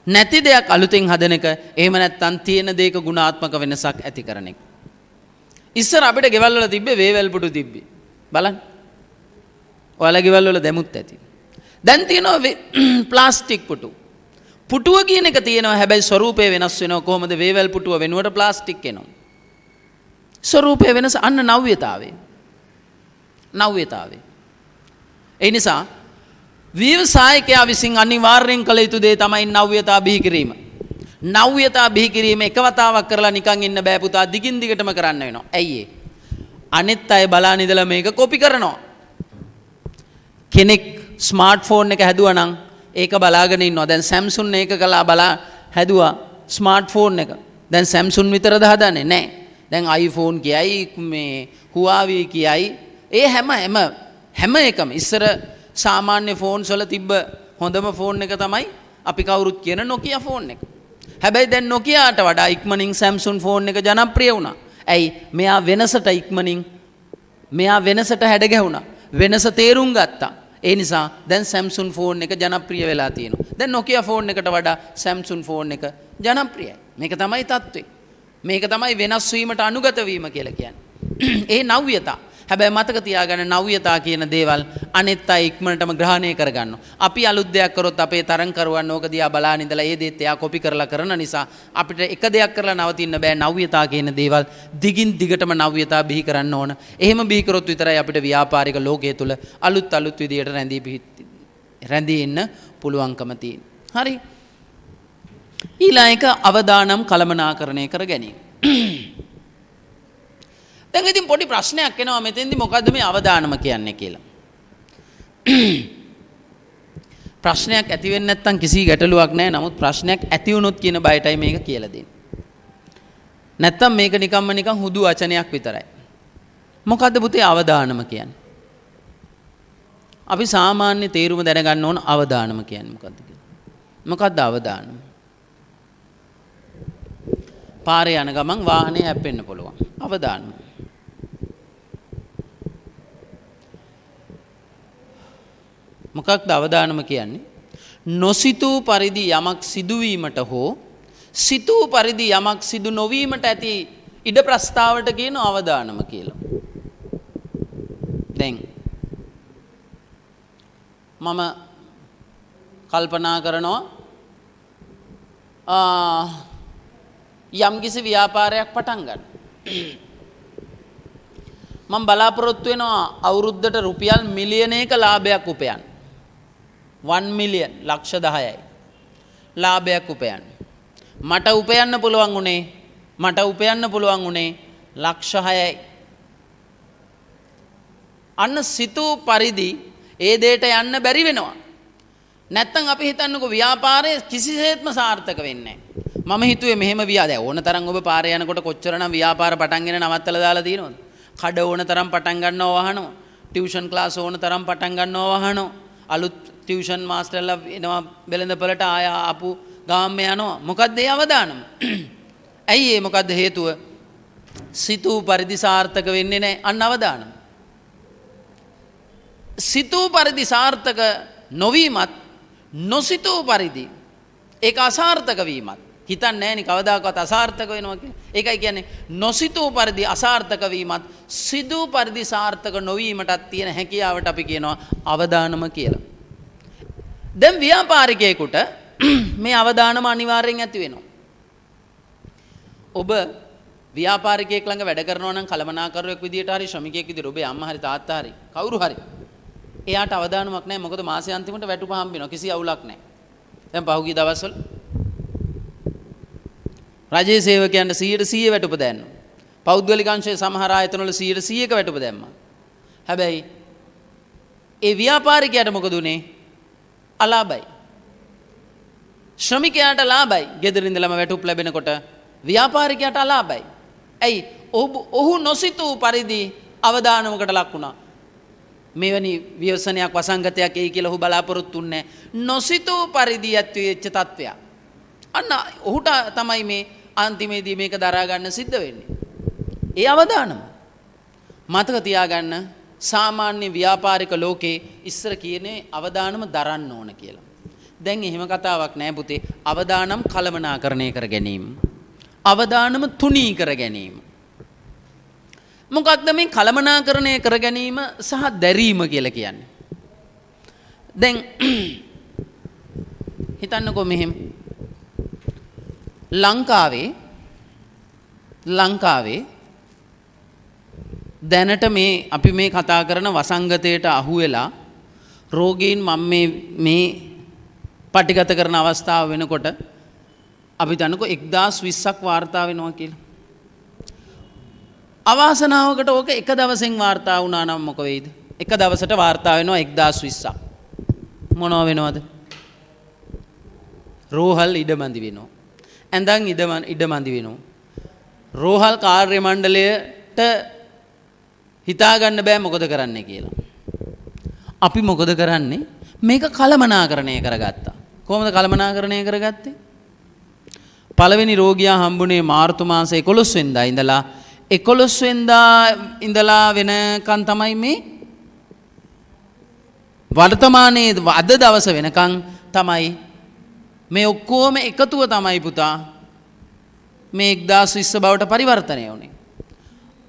නැති දෙයක් අලුතෙන් හදන එක. එහෙම නැත්නම් තියෙන දේක ගුණාත්මක වෙනසක් ඇති කරන එක. ඉස්සර අපිට ගෙවල් වල තිබ්බේ වේවැල් පුටු තිබ්බේ. බලන්න. ඔයාලගේ ගෙවල් වල දැමුත් ඇති. දැන් තියෙනවා ප්ලාස්ටික් පුටු. පුටුව කියන එක තියෙනවා හැබැයි ස්වරූපය වෙනස් වෙනවා. කොහොමද වේවැල් පුටුව වෙනුවට ප්ලාස්ටික් එනවා. ස්වරූපය වෙනස අන්න නව්‍යතාවේ. ඒ නිසා ව්‍යවසායකයා විසින් අනිවාර්යෙන් කළ යුතු දේ තමයි නව්‍යතා බිහි කිරීම. නව්‍යතා බිහි කිරීම එක වතාවක් කරලා නිකන් ඉන්න බෑ පුතා, දිගින් දිගටම කරන්න වෙනවා. ඇයි ඒ? අනිත් අය බලාන ඉඳලා මේක කොපි කරනවා. කෙනෙක් ස්මාර්ට් ෆෝන් එක හැදුවා නම් ඒක බලාගෙන ඉන්නවා. දැන් Samsung එක කළා බලා හැදුවා ස්මාර්ට් ෆෝන් එක. දැන් Samsung විතරද හදන්නේ? නෑ. දැන් iPhone කියයි මේ Huawei කියයි. ඒ හැම එකම ඉස්සර සාමාන්‍ය ෆෝන්ස් වල තිබ්බ හොඳම ෆෝන් එක තමයි අපි කවුරුත් කියන Nokia ෆෝන් එක. හැබැයි දැන් Nokiaට වඩා ඉක්මනින් Samsung ෆෝන් එක ජනප්‍රිය වුණා. ඇයි? මෙයා වෙනසට ඉක්මනින් මෙයා වෙනසට හැඩ ගැහුණා. වෙනස තේරුම් ගත්තා. ඒ නිසා දැන් Samsung ෆෝන් එක ජනප්‍රිය වෙලා තියෙනවා. දැන් Nokia ෆෝන් එකට වඩා Samsung ෆෝන් එක ජනප්‍රියයි. මේක තමයි තත්ත්වය. මේක තමයි වෙනස් වීමට අනුගත වීම කියලා කියන්නේ. ඒ නව්‍යතා. හැබැයි මතක තියාගන්න නව්‍යතා කියන දේවල් අනිත් අය ඉක්මනටම ග්‍රහණය කරගන්නවා. අපි අලුත් දෙයක් කරොත් අපේ තරංකරුවන් ඕක දිහා බලාන ඉඳලා ඒ දේත් එයා කොපි කරලා කරන නිසා අපිට එක දෙයක් කරලා නවතින්න බෑ. නව්‍යතා කියන දේවල් දිගින් දිගටම නව්‍යතා බිහි කරන්න ඕන. එහෙම බිහි කරොත් විතරයි අපිට ව්‍යාපාරික ලෝකයේ තුල අලුත් විදියට රැඳී ඉන්න පුළුවන්කම තියෙන්නේ. හරි. ඊළඟ එක අවදානම් කළමනාකරණය කර ගැනීම. දැන් ඉතින් පොඩි ප්‍රශ්නයක් එනවා මෙතෙන්දි මොකද්ද මේ අවදානම කියන්නේ කියලා. ප්‍රශ්නයක් ඇති වෙන්නේ නැත්නම් කිසි ගැටලුවක් නැහැ. නමුත් ප්‍රශ්නයක් ඇති වුණොත් කියන බයටයි මේක කියලා දෙන්නේ. නැත්නම් මේක නිකන් හුදු වචනයක් විතරයි. මොකද්ද පුතේ අවදානම කියන්නේ? අපි සාමාන්‍ය තේරුම දැනගන්න ඕන අවදානම කියන්නේ මොකද්ද කියලා. මොකද්ද අවදානම? පාරේ යන ගමන් වාහනේ හැප්පෙන්න පුළුවන්. අවදානම. මොකක්ද අවදානම කියන්නේ? නොසිතූ පරිදි යමක් සිදුවීමට හෝ සිතූ පරිදි යමක් සිදු නොවීමට ඇති ඉඩ ප්‍රස්තාවට කියන අවදානම කියලා. දැන් මම කල්පනා කරනවා යම්කිසි ව්‍යාපාරයක් පටන් ගන්න. මම බලාපොරොත්තු වෙනවා අවුරුද්දට රුපියල් මිලියනයක ලාභයක් උපයන්න. 1 මිලියන් ලක්ෂ 10යි ලාභයක් උපයන්න. මට උපයන්න පුළුවන් උනේ ලක්ෂ 6යි. අන්න සිතූ පරිදි ඒ දෙයට යන්න බැරි වෙනවා. නැත්තම් අපි හිතන්නකෝ ව්‍යාපාරය කිසිසේත්ම සාර්ථක වෙන්නේ නැහැ. මම හිතුවේ මෙහෙම ඕන තරම් ඔබ පාරේ යනකොට කොච්චරනම් ව්‍යාපාර පටන්ගෙන නවත්තලා දාලා තියෙනවද? කඩ ඕන තරම් පටන් ගන්නව වහනවා. ටියුෂන් ක්ලාස් ඕන තරම් පටන් ගන්නව වහනවා. අලුත් ටියුෂන් මාස්ටර්ලා එනවා වෙළඳපළට ආපු ගාම්ම යනවා. මොකද්ද ඒ අවදානම? ඇයි ඒ මොකද්ද හේතුව? සිතූ පරිදි සාර්ථක වෙන්නේ නැහැ. අන්න අවදානම. සිතූ පරිදි සාර්ථක නොවීමත් නොසිතූ පරිදි ඒක අසාර්ථක වීමත් හිතන්නේ නැහැ නේ කවදාකවත් අසාර්ථක වෙනවා කියලා. ඒකයි කියන්නේ නොසිතූ පරිදි අසාර්ථක වීමත් සිතූ පරිදි සාර්ථක නොවීමටත් තියෙන හැකියාවට අපි කියනවා අවදානම කියලා. දැන් ව්‍යාපාරිකයෙකුට මේ අවදානම අනිවාර්යෙන් ඇති වෙනවා. ඔබ ව්‍යාපාරිකයෙක් ළඟ වැඩ කරනවා නම් කළමනාකරුවෙක් විදියට හරි ශ්‍රමිකයෙක් විදියට ඔබේ අම්මා හරි තාත්තා හරි කවුරු හරි එයාට අවදානමක් නැහැ. මොකද මාසේ අන්තිමට වැටුප හම්බ වෙනවා. කිසි අවුලක් නැහැ. දැන් පහුගිය දවස්වල රජයේ සේවකයන්ට 100% වැටුප දැන්නවා. පෞද්ගලික අංශයේ සමහර ආයතනවල 100%ක වැටුප දැම්මා. හැබැයි ඒ ව්‍යාපාරිකයාට මොකද උනේ? අලාභයි. ශ්‍රමිකයාට ලාභයි. ගෙදර ඉඳලම වැටුප් ලැබෙනකොට ව්‍යාපාරිකයාට අලාභයි. ඇයි? ඔහු නොසිතූ පරිදි අවදානමකට ලක් වුණා. මෙවැනි ව්‍යසනයක් වසංගතයක් එයි කියලා ඔහු බලාපොරොත්තු වෙන්නේ නොසිතූ පරිදි ඇතිවෙච්ච තත්ත්වයක්. අන්න ඔහුට තමයි මේ අන්තිමේදී මේක දරා ගන්න සිද්ධ වෙන්නේ. ඒ අවදානම මතක තියාගන්න. සාමාන්‍ය ව්‍යාපාරික ලෝකේ ඉස්සර කියන්නේ අවදානම දරන්න ඕන කියලා. දැන් එහෙම කතාවක් නෑ පුතේ. අවදානම් කළමනාකරණය කර ගැනීම. අවදානම තුනී කර ගැනීම. මොකක්ද මේ කළමනාකරණය කර ගැනීම සහ දැරීම කියලා කියන්නේ? දැන් හිතන්නකෝ මෙහෙම ලංකාවේ දැනට මේ අපි මේ කතා කරන වසංගතයට අහු වෙලා රෝගීන් මම මේ පටිගත කරන අවස්ථාව වෙනකොට අපි දන්නකෝ 1020ක් වාර්තා වෙනවා කියලා. අවාසනාවකට ඕක එක දවසෙන් වාර්තා වුණා නම් මොක වෙයිද? එක දවසට වාර්තා වෙනවා 1020ක්. මොනව වෙනවද? රෝහල් ඉඩමන්දි වෙනවා. ඇඳන් ඉඩමන්දි වෙනවා. රෝහල් කාර්ය මණ්ඩලයට හිතා ගන්න බෑ මොකද කරන්නේ කියලා. අපි මොකද කරන්නේ? මේක කළමනාකරණය කරගත්තා. කොහොමද කළමනාකරණය කරගත්තේ? පළවෙනි රෝගියා හම්බුනේ මාර්තු මාසේ 11 වෙනිදා ඉඳලා 11 වෙනිදා ඉඳලා වෙනකන් තමයි මේ වර්තමානයේ අද දවස වෙනකන් තමයි මේ ඔක්කොම එකතුව තමයි පුතා මේ 1020 බවට පරිවර්තනය වුණේ.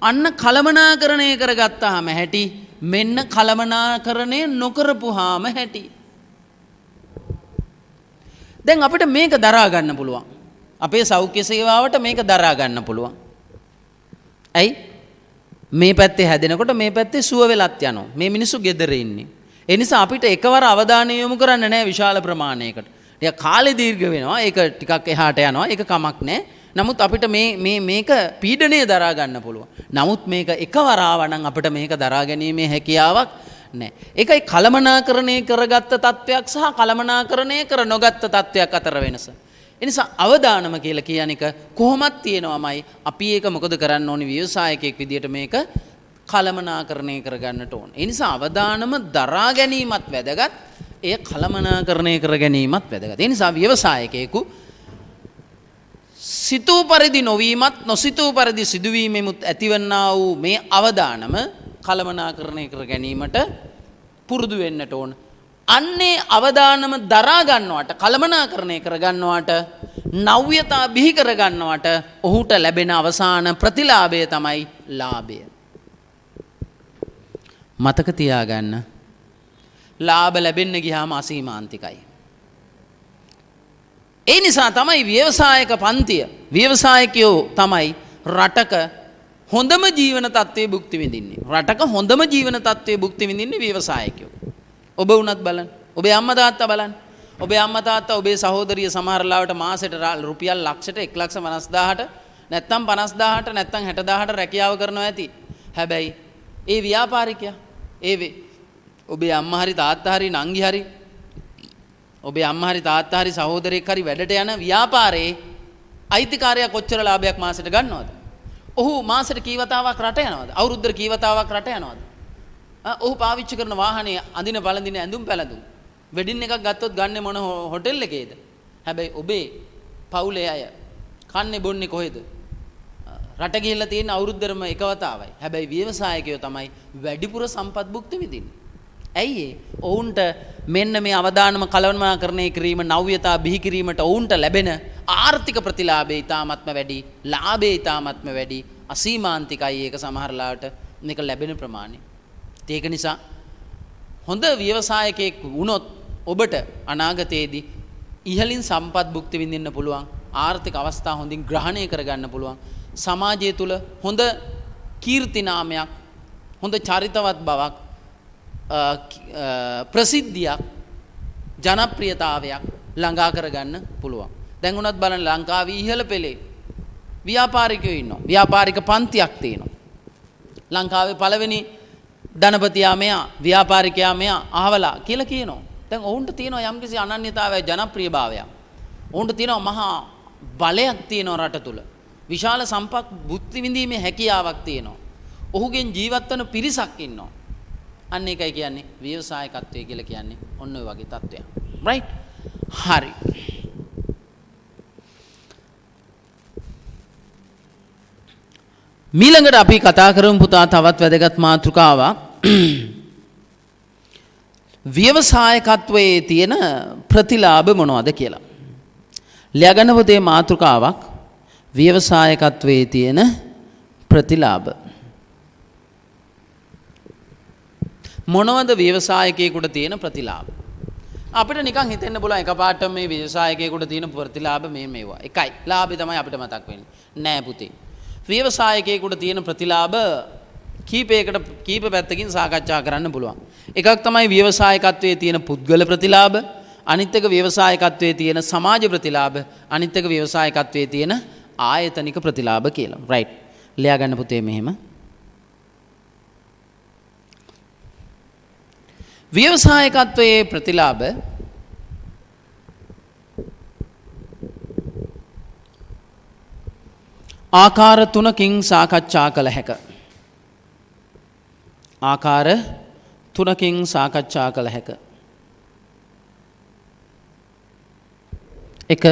අන්න කළමනාකරණය කරගත්තාම හැටි මෙන්න කළමනාකරණය නොකරපුවාම හැටි. දැන් අපිට මේක දරා ගන්න පුළුවන්. අපේ සෞඛ්‍ය සේවාවට මේක දරා ගන්න පුළුවන්. ඇයි? මේ පැත්තේ හැදෙනකොට මේ පැත්තේ සුව වෙලත් යනවා. මේ මිනිස්සු ගෙදර ඉන්නේ. ඒ නිසා අපිට එකවර අවධානය යොමු කරන්න නැහැ විශාල ප්‍රමාණයකට. ටික කාලේ දීර්ඝ වෙනවා. ඒක ටිකක් එහාට යනවා. ඒක කමක් නැහැ. නමුත් අපිට මේක පීඩණය දරා ගන්න පුළුවන්. නමුත් මේක එකවර ආවනම් අපිට මේක දරා ගැනීමේ හැකියාවක් නැහැ. ඒකයි කළමනාකරණය කරගත්ත තත්වයක් සහ කළමනාකරණය කර නොගත්ත තත්වයක් අතර වෙනස. ඒ නිසා අවදානම කියලා කියන එක කොහොමත් තියෙනවමයි. අපි ඒක මොකද කරන්න ඕනි? ව්‍යවසායකයෙක් විදියට මේක කළමනාකරණය කරගන්නට ඕන. ඒ නිසා අවදානම දරා ගැනීමත් වැදගත්. එය කළමනාකරණය කර ගැනීමත් වැදගත්. ඒ නිසා ව්‍යවසායකයෙකු සිතූ පරිදි නොවීමත් නොසිතූ පරිදි සිදුවීමෙමුත් ඇතිවන්නා වූ මේ අවදානම කළමනාකරණය කර ගැනීමට පුරුදු වෙන්නට ඕන. අන්නේ අවදානම දරා ගන්නවට කළමනාකරණය කර ගන්නවට නව්‍යතා බිහි කර ගන්නවට ඔහුට ලැබෙන අවසාන ප්‍රතිලාභය තමයි ලාභය. මතක තියාගන්න. ලාභ ලැබෙන්න ගියාම අසීමාන්තිකයි. ඒ නිසා තමයි ව්‍යවසායක පන්තිය ව්‍යවසායකයෝ තමයි රටක හොඳම ජීවන තත්ත්වයේ භුක්ති විඳින්නේ. රටක හොඳම ජීවන තත්ත්වයේ භුක්ති විඳින්නේ ව්‍යවසායකයෝ. ඔබ වුණත් බලන්න. ඔබේ අම්මා තාත්තා බලන්න. ඔබේ අම්මා තාත්තා ඔබේ සහෝදරිය සමහර ලාවට මාසෙට රුපියල් ලක්ෂයට 1,50,000ට නැත්තම් 50,000ට නැත්තම් 60,000ට රැකියාව කරනවා ඇති. හැබැයි ඒ ව්‍යාපාරිකයා ඔබේ අම්මා හරි තාත්තා හරි නංගි හරි ඔබේ අම්මා හරි තාත්තා හරි සහෝදරයෙක් හරි වැඩට යන ව්‍යාපාරයේ අයිතිකාරයා කොච්චර ලාභයක් මාසෙට ගන්නවද? ඔහු මාසෙට කී වතාවක් රට යනවද? අවුරුද්දට කී වතාවක් රට යනවද? ඔහු පාවිච්චි කරන වාහනේ අඳින පළඳින ඇඳුම් පැළඳුම් වෙඩින් එකක් ගත්තොත් ගන්නෙ මොන හොටෙල් එකේද? හැබැයි ඔබේ පවුලේ අය කන්නේ බොන්නේ කොහෙද? රට ගිහිල්ලා තියෙන අවුරුද්දරම එක වතාවයි. හැබැයි ව්‍යවසායකයෝ තමයි වැඩිපුර සම්පත් භුක්ති විඳින්නේ. ඇයි ඔවුන්ට මෙන්න මේ අවදානම කළමනාකරණය කිරීම නව්‍යතා බිහි කිරීමට ඔවුන්ට ලැබෙන ආර්ථික ප්‍රතිලාභය ඉතාමත්ම වැඩි, ලාභය ඉතාමත්ම වැඩි, අසීමාන්තිකයි. ඒක සමහර ලාවට මේක ලැබෙන ප්‍රමාණය. ඒක නිසා හොඳ ව්‍යවසායකයෙක් වුණොත් ඔබට අනාගතයේදී ඉහළින් සම්පත් භුක්ති විඳින්න පුළුවන්, ආර්ථික අවස්ථා හොඳින් ග්‍රහණය කරගන්න පුළුවන්, සමාජය තුළ හොඳ කීර්ති නාමයක්, හොඳ චරිතවත් බවක්, ප්‍රසිද්ධියක්, ජනප්‍රියතාවයක් ළඟා කරගන්න පුළුවන්. දැන් උනත් බලන්න ලංකාවේ ඉහළ පෙළේ ව්‍යාපාරිකයෝ ඉන්නවා. ව්‍යාපාරික පන්තියක් තියෙනවා. ලංකාවේ පළවෙනි ධනපතියා මෙයා, ව්‍යාපාරිකයා මෙයා, අහවලා කියලා කියනවා. දැන් ඔවුන්ට තියෙනවා යම්කිසි අනන්‍යතාවයක්, ජනප්‍රියභාවයක්. ඔවුන්ට තියෙනවා මහා බලයක් තියෙනවා රට තුල. විශාල සම්පත් භුක්ති විඳීමේ හැකියාවක් තියෙනවා. ඔහුගෙන් ජීවත් වන පිරිසක් ඉන්නවා. අන්න ඒකයි කියන්නේ ව්‍යවසායකත්වය කියලා කියන්නේ ඔන්න ඔය වගේ තත්ත්වයක්. රයිට්? හරි. මීළඟට අපි කතා කරමු පුතා තවත් වැදගත් මාතෘකාවක්. ව්‍යවසායකත්වයේ තියෙන ප්‍රතිලාභ මොනවද කියලා. ලියාගන්න පුතේ මාතෘකාවක්. ව්‍යවසායකත්වයේ තියෙන ප්‍රතිලාභ. මොනවද ව්‍යවසායකයෙකුට තියෙන ප්‍රතිලාභ? අපිට නිකන් හිතෙන්න පුළුවන් එකපාරට මේ ව්‍යවසායකයෙකුට තියෙන ප්‍රතිලාභ මේවා. එකයි. ලාභය තමයි අපිට මතක් වෙන්නේ. නෑ පුතේ. ව්‍යවසායකයෙකුට තියෙන ප්‍රතිලාභ කීප පැත්තකින් සාකච්ඡා කරන්න පුළුවන්. එකක් තමයි ව්‍යවසායකත්වයේ තියෙන පුද්ගල ප්‍රතිලාභ, අනිත් එක ව්‍යවසායකත්වයේ තියෙන සමාජ ප්‍රතිලාභ, අනිත් එක ව්‍යවසායකත්වයේ තියෙන ආයතනික ප්‍රතිලාභ කියලා. රයිට්. ලියා ගන්න පුතේ මෙහෙම. ව්‍යවසායකත්වයේ ප්‍රතිලාභ ආකාර තුනකින් සාකච්ඡා කළ හැක. ආකාර තුනකින් සාකච්ඡා කළ හැක. එක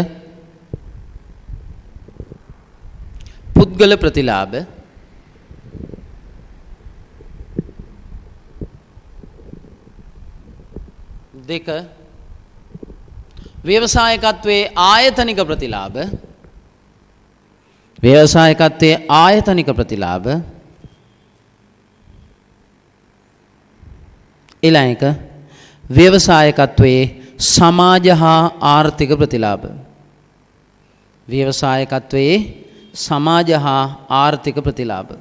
පුද්ගල ප්‍රතිලාභ, දෙක ව්‍යවසායකත්වයේ ආයතනික ප්‍රතිලාභ, ව්‍යවසායකත්වයේ ආයතනික ප්‍රතිලාභ, ඊළඟ එක ව්‍යවසායකත්වයේ සමාජ හා ආර්ථික ප්‍රතිලාභ, ව්‍යවසායකත්වයේ සමාජ හා ආර්ථික ප්‍රතිලාභ.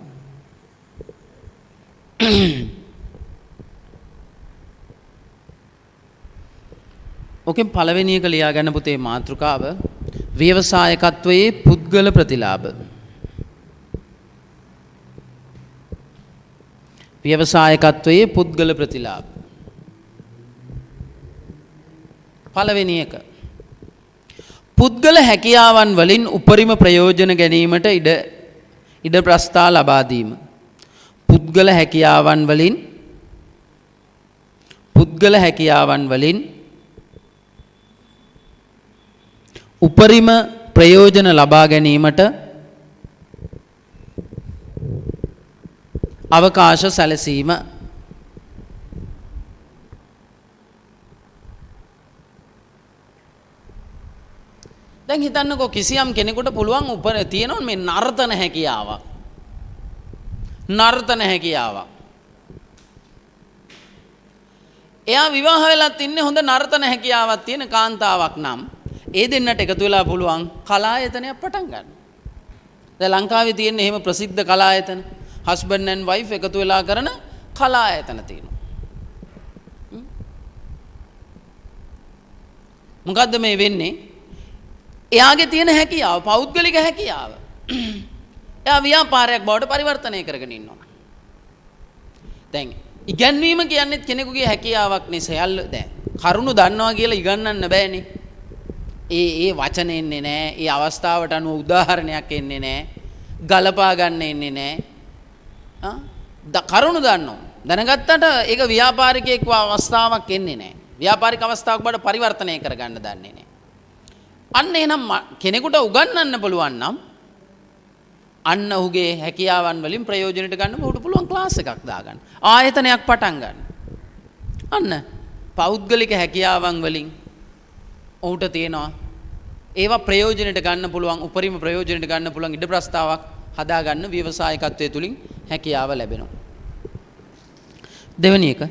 ඔකෙන් පළවෙනි එක ලියා ගන්න පුතේ මාතෘකාව ව්‍යවසායකත්වයේ පුද්ගල ප්‍රතිලාභ. ව්‍යවසායකත්වයේ පුද්ගල ප්‍රතිලාභ. පළවෙනි එක පුද්ගල හැකියාවන් වලින් උපරිම ප්‍රයෝජන ගැනීමට ඉඩ ප්‍රස්ථා ලබා දීම. පුද්ගල හැකියාවන් වලින් උපරිම ප්‍රයෝජන ලබා ගැනීමට අවකාශ සැලසීම. දැන් හිතන්නකෝ කිසියම් කෙනෙකුට පුළුවන් තියෙනවා මේ නර්තන හැකියාවක්. එයා විවාහ වෙලත් ඉන්නේ හොඳ නර්තන හැකියාවක් තියෙන කාන්තාවක් නම් ඒ දෙන්නට එකතු වෙලා පුළුවන් කලායතනයක් පටන් ගන්න. දැන් ලංකාවේ තියෙන එහෙම ප්‍රසිද්ධ කලායතන husband and wife එකතු වෙලා කරන කලායතන තියෙනවා. මොකද්ද මේ වෙන්නේ? එයාගේ තියෙන හැකියාව, පෞද්ගලික හැකියාව එයා ව්‍යාපාරයක් බවට පරිවර්තනය කරගෙන ඉන්නවා. දැන් ඉගැන්වීම කියන්නේ කෙනෙකුගේ හැකියාවක් නේ. සයල් දැන් කරුණු දන්නවා කියලා ඉගන්නන්න බෑනේ. ඒ වචන එන්නේ නැහැ. ඒ අවස්ථාවට අනුව උදාහරණයක් එන්නේ නැහැ. ගලපා ගන්න එන්නේ නැහැ. කරුණු දන්නවා. දැනගත්තට ඒක ව්‍යාපාරිකයෙක් අවස්ථාවක් එන්නේ නැහැ. ව්‍යාපාරික අවස්ථාවක් බවට පරිවර්තනය කරගන්න දන්නේ නැහැ. අන්න එහෙනම් කෙනෙකුට උගන්වන්න පුළුවන් නම් අන්න ඔහුගේ හැකියාවන් වලින් ප්‍රයෝජනෙට ගන්න ඔහුට පුළුවන් ක්ලාස් එකක් දාගන්න. ආයතනයක් පටන් ගන්න. අන්න පෞද්ගලික හැකියාවන් වලින් ඔහුට තියෙනවා ඒවා ප්‍රයෝජනෙට ගන්න පුළුවන්, උපරිම ප්‍රයෝජනෙට ගන්න පුළුවන් ඉඩ ප්‍රස්තාවක් හදාගන්න ව්‍යවසායකත්වයේ තුලින් හැකියාව ලැබෙනවා. දෙවෙනි එක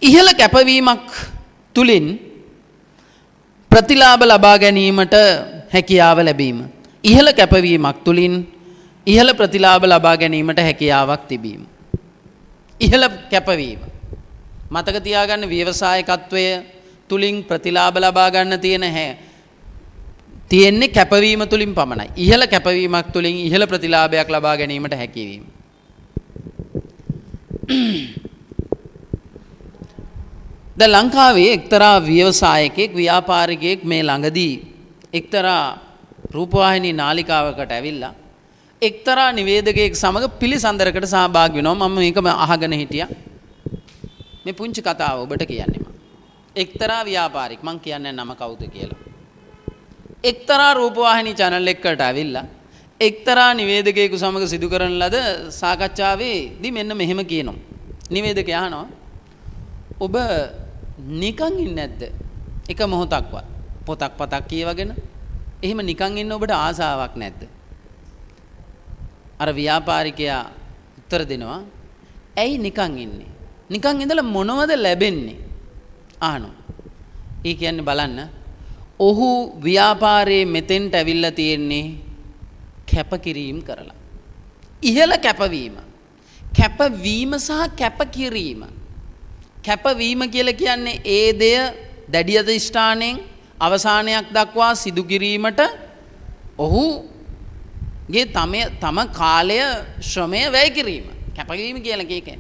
ඉහළ කැපවීමක් තුලින් ප්‍රතිලාභ ලබා ගැනීමට හැකියාව ලැබීම. ඉහළ කැපවීමක් තුලින් ඉහළ ප්‍රතිලාභ ලබා ගැනීමට හැකියාවක් තිබීම. ඉහළ කැපවීම මතක තියාගන්න ව්‍යවසායකත්වය තුලින් ප්‍රතිලාභ ලබා ගන්න තියෙන්නේ කැපවීම තුලින් පමණයි. ඉහළ කැපවීමක් තුලින් ඉහළ ප්‍රතිලාභයක් ලබා ගැනීමට හැකියවීම. දැන් ලංකාවේ එක්තරා ව්‍යවසායකයෙක්, ව්‍යාපාරිකයෙක් මේ ළඟදී එක්තරා රූපවාහිනී නාලිකාවකට ඇවිල්ලා එක්තරා නිවේදකයෙක් සමග පිළිසඳරකට සහභාගී වෙනවා. මම මේක අහගෙන හිටියා. මේ පුංචි කතාව ඔබට කියන්නේ මම. එක්තරා ව්‍යාපාරික, මං කියන්නේ නම කවුද කියලා. එක්තරා රූපවාහිනී channel එකකට ඇවිල්ලා එක්තරා නිවේදකයෙකු සමග සිදු කරන ලද සාකච්ඡාවේදී මෙන්න මෙහෙම කියනවා. නිවේදකයා අහනවා, ඔබ නිකන් ඉන්නේ නැද්ද? එක මොහොතක්වත් පොතක් පතක් කියවගෙන එහෙම නිකන් ඉන්න ඔබට ආසාවක් නැද්ද? අර ව්‍යාපාරිකයා උත්තර දෙනවා, ඇයි නිකන් ඉන්නේ? නිකන් ඉඳලා මොනවද ලැබෙන්නේ? අහනවා. ඒ කියන්නේ බලන්න ඔහු ව්‍යාපාරයේ මෙතෙන්ට ඇවිල්ලා තියෙන්නේ කැපකිරීම කරලා. ඉහළ කැපවීම. කැපවීම සහ කැපකිරීම. කැපවීම කියලා කියන්නේ ඒ දෙය දැඩි අධිෂ්ඨානයෙන් අවසානයක් දක්වා සිදු කිරීමට ඔහුගේ තම කාලය ශ්‍රමය වැය කිරීම. කැපවීම කියලා කියන්නේ.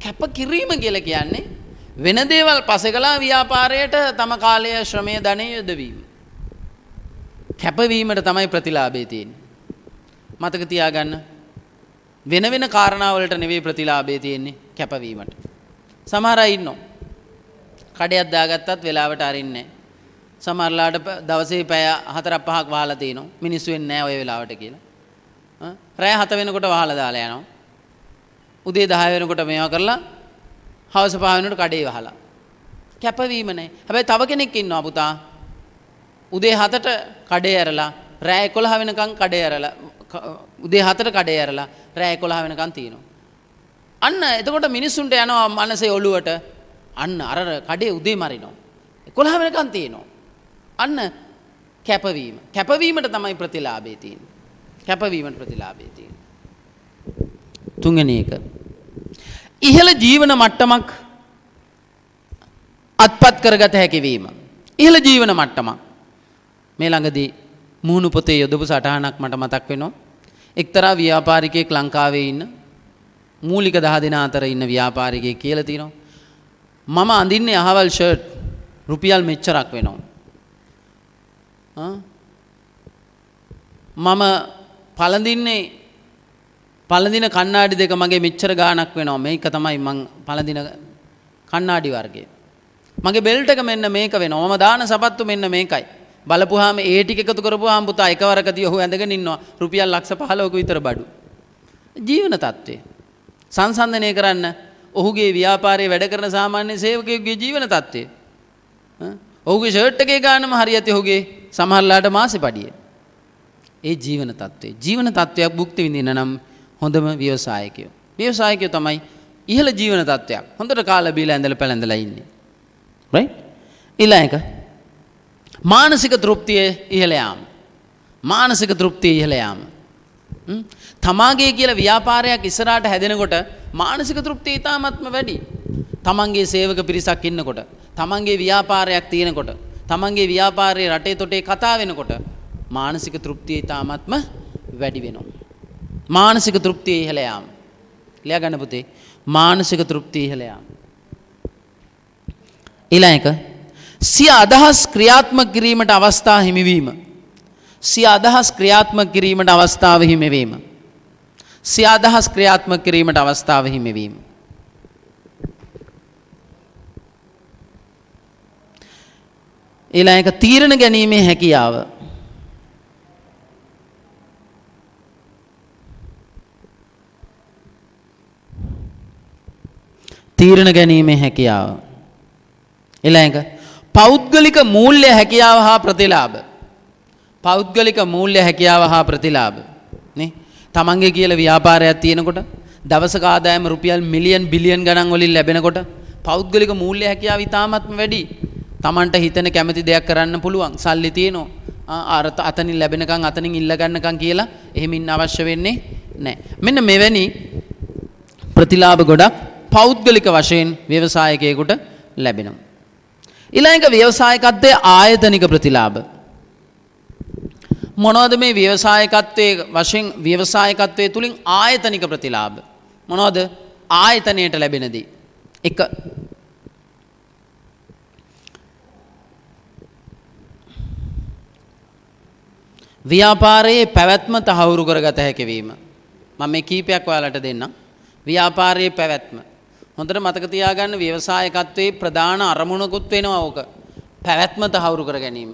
කැපකිරීම කියලා කියන්නේ වෙන දේවල් පසෙකලා ව්‍යාපාරයට තම කාලය ශ්‍රමය ධනය යොදවීම. කැපවීමට තමයි ප්‍රතිලාභය තියෙන්නේ. මතක තියාගන්න. වෙන වෙන කාරණා වලට නෙවෙයි ප්‍රතිලාභය තියෙන්නේ කැපවීමට. සමහර අය ඉන්නවා. කඩයක් දාගත්තත් වෙලාවට අරින්නේ නැහැ. සමහරලාට දවසේ පැය 4-5ක් වහලා තිනවා. මිනිස්සු වෙන්නේ නැහැ ওই වෙලාවට කියලා. රෑ 7 වෙනකොට වහලා දාලා යනවා. උදේ 10 වෙනකොට මේවා කරලා හවස 5 වෙනකොට කඩේ වහලා. කැපවීම නැහැ. හැබැයි තව කෙනෙක් ඉන්නවා පුතා. උදේ 7ට කඩේ ඇරලා රෑ 11 වෙනකන් කඩේ ඇරලා උදේ 7ට කඩේ ඇරලා රෑ 11 වෙනකන් තිනවා. අන්න එතකොට මිනිස්සුන්ට යනවා මනසේ ඔළුවට අන්න අර කඩේ උදේ මරිනවා. 11 වෙනකන් තිනවා. අන්න කැපවීම. කැපවීමට තමයි ප්‍රතිලාභය තියෙන්නේ. කැපවීමට ප්‍රතිලාභය තියෙන්නේ. තුන්වෙනි එක. ඉහළ ජීවන මට්ටමක් අත්පත් කරගත හැකි වීම. ඉහළ ජීවන මට්ටමක්. මේ ළඟදී මුහුණු පොතේ යොදපු සටහනක් මට මතක් වෙනවා. එක්තරා ව්‍යාපාරිකයෙක් ලංකාවේ ඉන්න මූලික 10 දෙනා අතර ඉන්න ව්‍යාපාරිකයෙක් කියලා තිනවා. මම අඳින්නේ අහවල් ෂර්ට් රුපියල් මෙච්චරක් වෙනවා. මම පළඳින කණ්ණාඩි දෙක මගේ මෙච්චර ගාණක් වෙනවා. මේක තමයි මං පළඳින කණ්ණාඩි වර්ගය. මගේ බෙල්ට් එක මෙන්න මේක වෙනවා. මම දාන සපත්තු මෙන්න මේකයි. බලපුවාම ඒ ටික එකතු කරපුවාම පුතා එකවරකදී ඔහු ඇඳගෙන ඉන්නවා රුපියල් ලක්ෂ 15ක විතර බඩු. ජීවන තත්ත්වය සංසන්දනය කරන්න ඔහුගේ ව්‍යාපාරයේ වැඩ කරන සාමාන්‍ය සේවකයෙකුගේ ජීවන තත්ත්වය. ඔහුගේ ෂර්ට් එකේ ගානම හරියට ඔහුගේ සමහරලාට මාසෙ පඩිය. ඒ ජීවන තත්ත්වය. ජීවන තත්ත්වයක් භුක්ති විඳින්න නම් හොඳම ව්‍යවසායකයෝ. ව්‍යවසායකයෝ තමයි ඉහළ ජීවන තත්ත්වයක්. හොඳට කාලා බීලා ඇඳලා පැළඳලා ඉන්නේ. රයිට්? ඊළඟ මානසික තෘප්තිය ඉහළ යාම. මානසික තෘප්තිය ඉහළ යාම. තමාගේ කියලා ව්‍යාපාරයක් ඉස්සරහට හැදෙනකොට මානසික තෘප්තිය ඉතාමත්ම වැඩි. තමන්ගේ සේවක පිරිසක් ඉන්නකොට, තමන්ගේ ව්‍යාපාරයක් තියෙනකොට, තමන්ගේ ව්‍යාපාරයේ රටේ තොටේ කතා වෙනකොට මානසික තෘප්තිය ඉතාමත්ම වැඩි වෙනවා. මානසික තෘප්තිය ඉහළ යාම. ලියා ගන්න පුතේ. මානසික තෘප්තිය ඉහළ යාම. ඊළඟ සිය අදහස් ක්‍රියාත්මක කිරීමට අවස්ථා හිමිවීම. සිය අදහස් ක්‍රියාත්මක කිරීමට අවස්ථාව හිමිවීම. සිය අදහස් ක්‍රියාත්මක කිරීමට අවස්ථාව හිමිවීම. ඊළඟ තීරණ ගැනීමේ හැකියාව. තීරණ ගැනීමේ හැකියාව. ඊළඟ පෞද්ගලික මූල්‍ය හැකියාව හා ප්‍රතිලාභ. පෞද්ගලික මූල්‍ය හැකියාව හා ප්‍රතිලාභ. නේ? තමන්ගේ කියලා ව්‍යාපාරයක් තියෙනකොට දවසක ආදායම රුපියල් මිලියන් බිලියන් ගණන් වලින් ලැබෙනකොට පෞද්ගලික මූල්‍ය හැකියාව ඉතාමත්ම වැඩි. තමන්ට හිතෙන කැමති දෙයක් කරන්න පුළුවන්. සල්ලි තියෙනවා. අර අතනින් ලැබෙනකන් අතනින් ඉල්ල ගන්නකන් කියලා එහෙම ඉන්න අවශ්‍ය වෙන්නේ නැහැ. මෙන්න මෙවැනි ප්‍රතිලාභ ගොඩක් පෞද්ගලික වශයෙන් ව්‍යවසායකයෙකුට ලැබෙනවා. ඊළඟ ව්‍යවසායකත්වයේ ආයතනික ප්‍රතිලාභ. මොනවද මේ ව්‍යවසායකත්වයේ වශයෙන් ව්‍යවසායකත්වයේ තුලින් ආයතනික ප්‍රතිලාභ? මොනවද ආයතනයට ලැබෙන දේ? එක ව්‍යාපාරයේ පැවැත්ම තහවුරු කරගත හැකි වීම. මම මේ කීපයක් ඔයාලට දෙන්නම්. ව්‍යාපාරයේ පැවැත්ම. හොඳට මතක තියාගන්න ව්‍යවසායකත්වයේ ප්‍රධාන අරමුණකුත් වෙනවා ඕක. පැවැත්ම තහවුරු කර ගැනීම.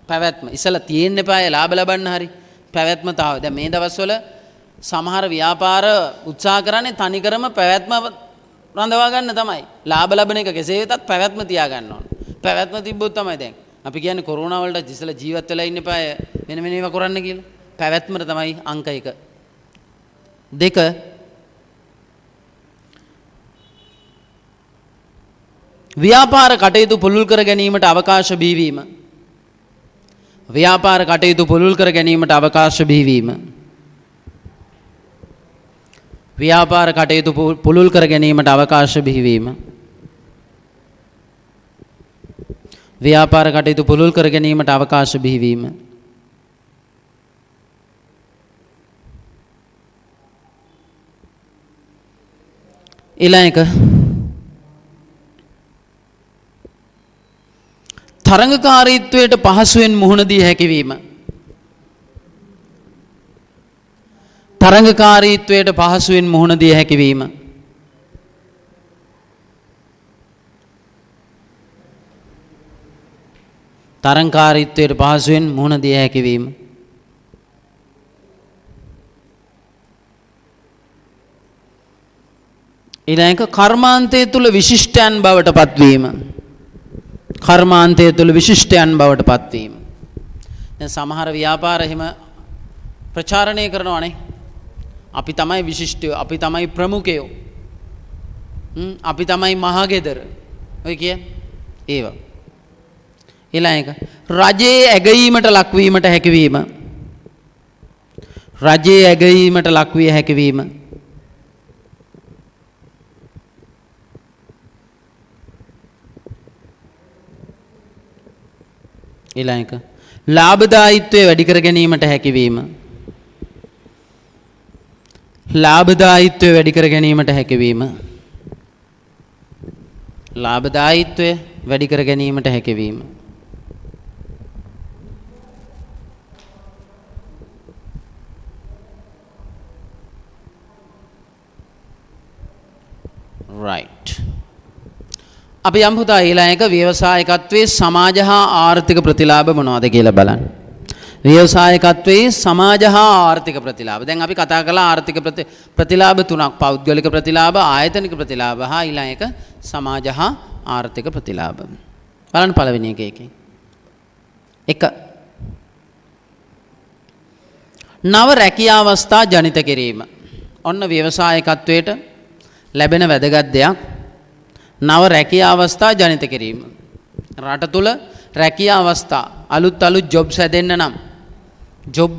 පැවැත්ම. ඉස්සලා තියෙන්න එපාය ලාභ ලබන්න හරි. පැවැත්ම තහවුරු. දැන් මේ දවස්වල සමහර ව්‍යාපාර උත්සාහ කරන්නේ තනිකරම පැවැත්ම රඳවා ගන්න තමයි. ලාභ ලබන එක කෙසේ වෙතත් පැවැත්ම තියාගන්න ඕන. පැවැත්ම තිබ්බොත් තමයි දැන් අපි කියන්නේ කොරෝනා වලට ඉස්සලා ජීවත් වෙලා ඉන්න එපාය වෙන ඒවා කරන්න කියලා. පැවැත්මට තමයි අංක 1. 2 ව්‍යාපාර කටයුතු පුළුල් කර ගැනීමට අවකාශ බිහිවීම. ව්‍යාපාර කටයුතු පුළුල් කර ගැනීමට අවකාශ බිහිවීම. ව්‍යාපාර කටයුතු පුළුල් කර ගැනීමට අවකාශ බිහිවීම. ව්‍යාපාර කටයුතු පුළුල් කර ගැනීමට අවකාශ බිහිවීම. ඊළඟ එක තරංගකාරීත්වයට පහසුවෙන් මුහුණ දී හැකිවීම. තරංගකාරීත්වයට පහසුවෙන් මුහුණ දී හැකිවීම. තරංගකාරීත්වයට පහසුවෙන් මුහුණ දී හැකිවීම. ඊළඟ කර්මාන්තය තුල විශිෂ්ටයන් බවට පත්වීම. කර්මාන්තය තුල විශිෂ්ටයන් බවට පත්වීම. දැන් සමහර ව්‍යාපාර එහෙම ප්‍රචාරණය කරනවානේ. අපි තමයි විශිෂ්ටයෝ, අපි තමයි ප්‍රමුඛයෝ. අපි තමයි මහගෙදර. ඔය කිය ඒව. ඊළඟ රජයේ ඇගීමට ලක්වීමට හැකියවීම. රජයේ ඇගීමට ලක්විය හැකියවීම. ඊළඟ ලාභදායීත්වය වැඩි කර ගැනීමට හැකියවීම. ලාභදායීත්වය වැඩි කර ගැනීමට හැකියවීම. ලාභදායීත්වය වැඩි කර ගැනීමට හැකියවීම. right අපි යම් පුතා ඊළඟ ව්‍යවසායකත්වයේ සමාජ හා ආර්ථික ප්‍රතිලාභ මොනවද කියලා බලන්න. ව්‍යවසායකත්වයේ සමාජ හා ආර්ථික ප්‍රතිලාභ. දැන් අපි කතා කළා ආර්ථික ප්‍රතිලාභ තුනක්. පෞද්ගලික ප්‍රතිලාභ, ආයතනික ප්‍රතිලාභ හා ඊළඟ සමාජ හා ආර්ථික ප්‍රතිලාභ. බලන්න පළවෙනි එකේ. 1. නව රැකියා අවස්ථා ජනිත කිරීම. ඔන්න ව්‍යවසායකත්වයට ලැබෙන වැදගත් දෙයක්. නව රැකියා අවස්ථා ජනිත කිරීම. රට තුල රැකියා අවස්ථා අලුත් ජොබ්ස් හැදෙන්න නම් ජොබ්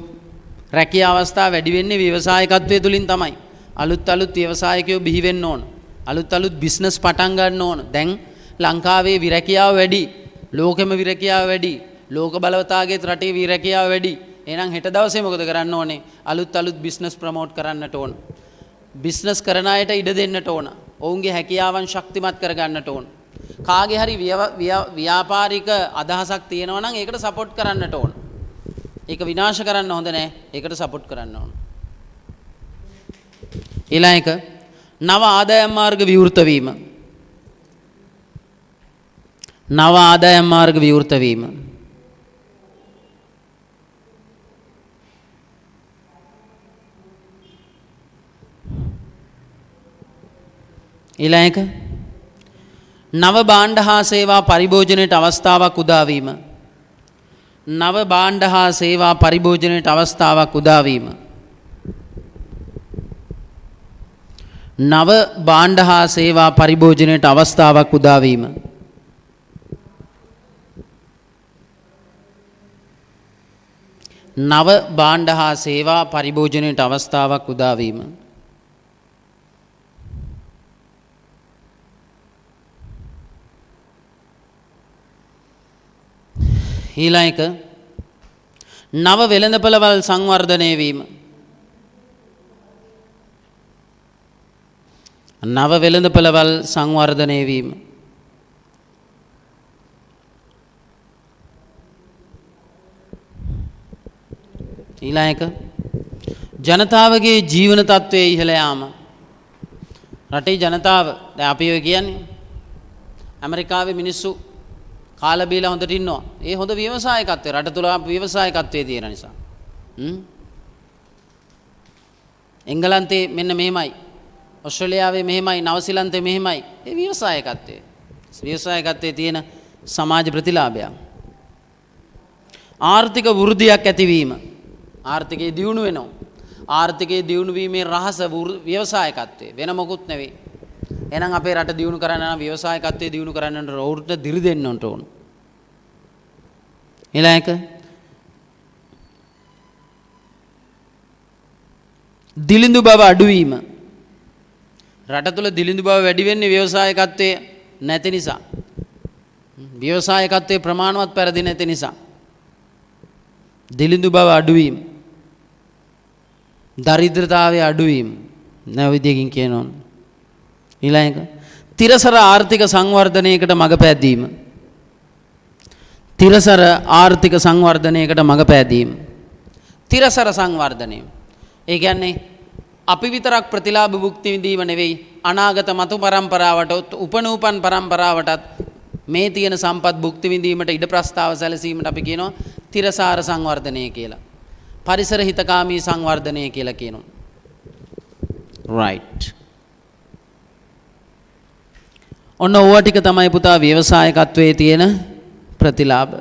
රැකියා අවස්ථා වැඩි වෙන්නේ ව්‍යවසායකත්වයේ තුලින් තමයි. අලුත් ව්‍යවසායකයෝ බිහි වෙන්න ඕන. අලුත් බිස්නස් පටන් ගන්න ඕන. දැන් ලංකාවේ විරැකියාව වැඩි. ලෝකෙම විරැකියාව වැඩි. ලෝක බලවතාගේ රටේ විරැකියාව වැඩි. එහෙනම් හෙට දවසේ මොකද කරන්න ඕනේ? අලුත් බිස්නස් ප්‍රමෝට් කරන්නට ඕන. බිස්නස් කරන අයට ඉඩ දෙන්නට ඕන. ඔවුන්ගේ හැකියාවන් ශක්තිමත් කරගන්නට ඕන. කාගේ හරි ව්‍යාපාරික අදහසක් තියෙනවා නම් ඒකට සපෝට් කරන්නට ඕන. ඒක විනාශ කරන්න හොඳ නැහැ. ඒකට සපෝට් කරන්න ඕන. ඊළඟ නව ආදායම් මාර්ග විවෘත වීම. නව ආදායම් මාර්ග විවෘත වීම. ඊළඟ නව භාණ්ඩ හා සේවා පරිභෝජනයට අවස්ථාවක් උදා වීම. නව භාණ්ඩ හා සේවා පරිභෝජනයට අවස්ථාවක් උදා වීම. නව භාණ්ඩ හා සේවා පරිභෝජනයට අවස්ථාවක් උදා වීම. නව භාණ්ඩ හා සේවා පරිභෝජනයට අවස්ථාවක් උදා වීම. ඊළඟ නව වෙළඳපළවල් සංවර්ධනය වීම. නව වෙළඳපළවල් සංවර්ධනය වීම. ඊළඟ ජනතාවගේ ජීවන තත්ත්වයේ ඉහළ යාම. රටේ ජනතාව දැන් අපි ඔය කියන්නේ ඇමරිකාවේ මිනිස්සු කාලා බීලා හොඳට ඉන්නවා. ඒ හොඳ ව්‍යවසායකත්වය රට තුල ව්‍යවසායකත්වයේ තියෙන නිසා. එංගලන්තේ මෙන්න මෙහෙමයි. ඕස්ට්‍රේලියාවේ මෙහෙමයි. නවසීලන්තේ මෙහෙමයි. ඒ ව්‍යවසායකත්වය. ව්‍යවසායකත්වයේ තියෙන සමාජ ප්‍රතිලාභය. ආර්ථික වෘද්ධියක් ඇතිවීම. ආර්ථිකයේ දියුණු වෙනවා. ආර්ථිකයේ දියුණු වීමේ රහස ව්‍යවසායකත්වය. වෙන මොකුත් නෙවෙයි. එහෙනම් අපේ රට දියුණු කරන්න නම් ව්‍යවසායකත්වයේ දියුණු කරන්න ඕනට දිරි දෙන්න ඕන. ඊළඟ දිලිඳු බව අඩුවීම. රට තුළ දිලිඳු බව වැඩි වෙන්නේ ව්‍යවසායකත්වයේ නැති නිසා. ව්‍යවසායකත්වයේ ප්‍රමාණවත් පෙරදි නැති නිසා. දිලිඳු බව අඩුවීම. දරිද්‍රතාවය අඩුවීම. නැව විදියකින් කියනවා. ඊළඟ තිරසර ආර්ථික සංවර්ධනයකට මඟ පෑදීම. තිරසර ආර්ථික සංවර්ධනයකට මඟ පෑදීම. තිරසර සංවර්ධනය. ඒ කියන්නේ අපි විතරක් ප්‍රතිලාභ භුක්ති විඳීම නෙවෙයි අනාගත මතු පරම්පරාවට උපනූපන් පරම්පරාවටත් මේ තියෙන සම්පත් භුක්ති විඳීමට ඉඩ ප්‍රස්තාව සැලසීමට අපි කියනවා තිරසාර සංවර්ධනය කියලා. පරිසර හිතකාමී සංවර්ධනය කියලා කියනවා. right. ඔන්න ඕවා ටික තමයි පුතා ව්‍යවසායකත්වයේ තියෙන ප්‍රතිලාභ.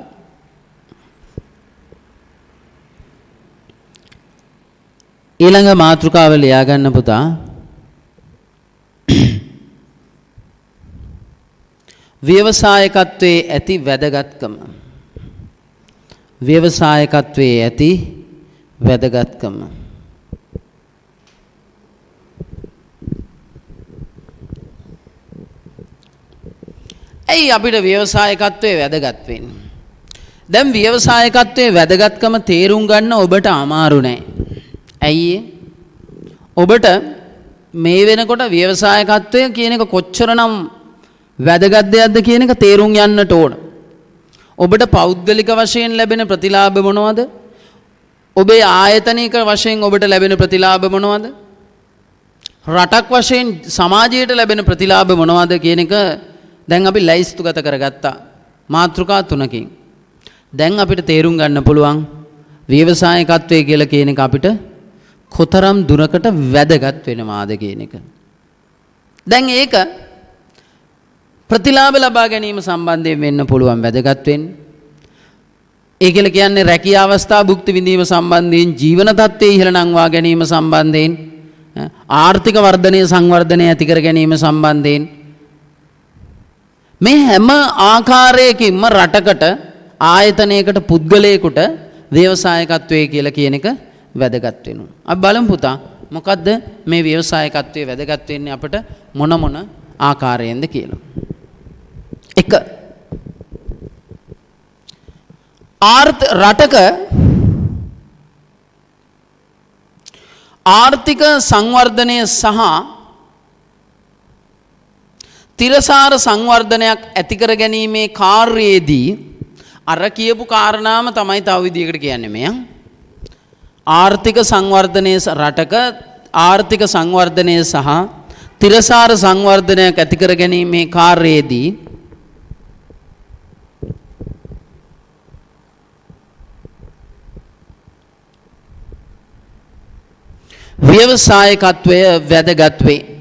ඊළඟ මාතෘකාව ලියා ගන්න පුතා. ව්‍යවසායකත්වයේ ඇති වැදගත්කම. ව්‍යවසායකත්වයේ ඇති වැදගත්කම. ඇයි අපිට ව්‍යවසායකත්වයේ වැදගත් වෙන්නේ? දැන් ව්‍යවසායකත්වයේ වැදගත්කම තේරුම් ගන්න ඔබට අමාරු නෑ. ඇයි ඔබට මේ වෙනකොට ව්‍යවසායකත්වය කියන එක කොච්චරනම් වැදගත් දෙයක්ද කියන එක තේරුම් යන්නට ඕන. ඔබට පෞද්ගලික වශයෙන් ලැබෙන ප්‍රතිලාභ මොනවද? ඔබේ ආයතනික වශයෙන් ඔබට ලැබෙන ප්‍රතිලාභ මොනවද? රටක් වශයෙන් සමාජයට ලැබෙන ප්‍රතිලාභ මොනවද කියන එක දැන් අපි ලයිස්තුගත කරගත්තා මාතෘකා තුනකින්. දැන් අපිට තේරුම් ගන්න පුළුවන් ව්‍යවසායකත්වය කියලා කියන එක අපිට කොතරම් දුරකට වැදගත් වෙනවාද කියන එක. දැන් ඒක ප්‍රතිලාභ ලබා ගැනීම සම්බන්ධයෙන් වෙන්න පුළුවන් වැදගත් වෙන්නේ. ඒ කියලා කියන්නේ රැකියා අවස්ථා භුක්ති විඳීම සම්බන්ධයෙන් ජීවන තත්ත්වයේ ඉහළ නංවා ගැනීම සම්බන්ධයෙන් ආර්ථික වර්ධනය සංවර්ධනය ඇති කර ගැනීම සම්බන්ධයෙන් මේ හැම ආකාරයකින්ම රටකට ආයතනයකට පුද්ගලයෙකුට ව්‍යවසායකත්වය කියලා කියන එක වැදගත් වෙනවා. අපි බලමු පුතා මොකද්ද මේ ව්‍යවසායකත්වයේ වැදගත් වෙන්නේ අපිට මොන මොන ආකාරයෙන්ද කියලා. 1 රටක ආර්ථික සංවර්ධනය සහ තිරසාර සංවර්ධනයක් ඇති කර ගැනීමේ කාර්යයේදී අර කියපු කාරණාම තමයි තව විදිහකට කියන්නේ මෙයා. ආර්ථික සංවර්ධනයේ රටක ආර්ථික සංවර්ධනය සහ තිරසාර සංවර්ධනයක් ඇති කර ගැනීමේ කාර්යයේදී ව්‍යවසායකත්වය වැදගත් වේ.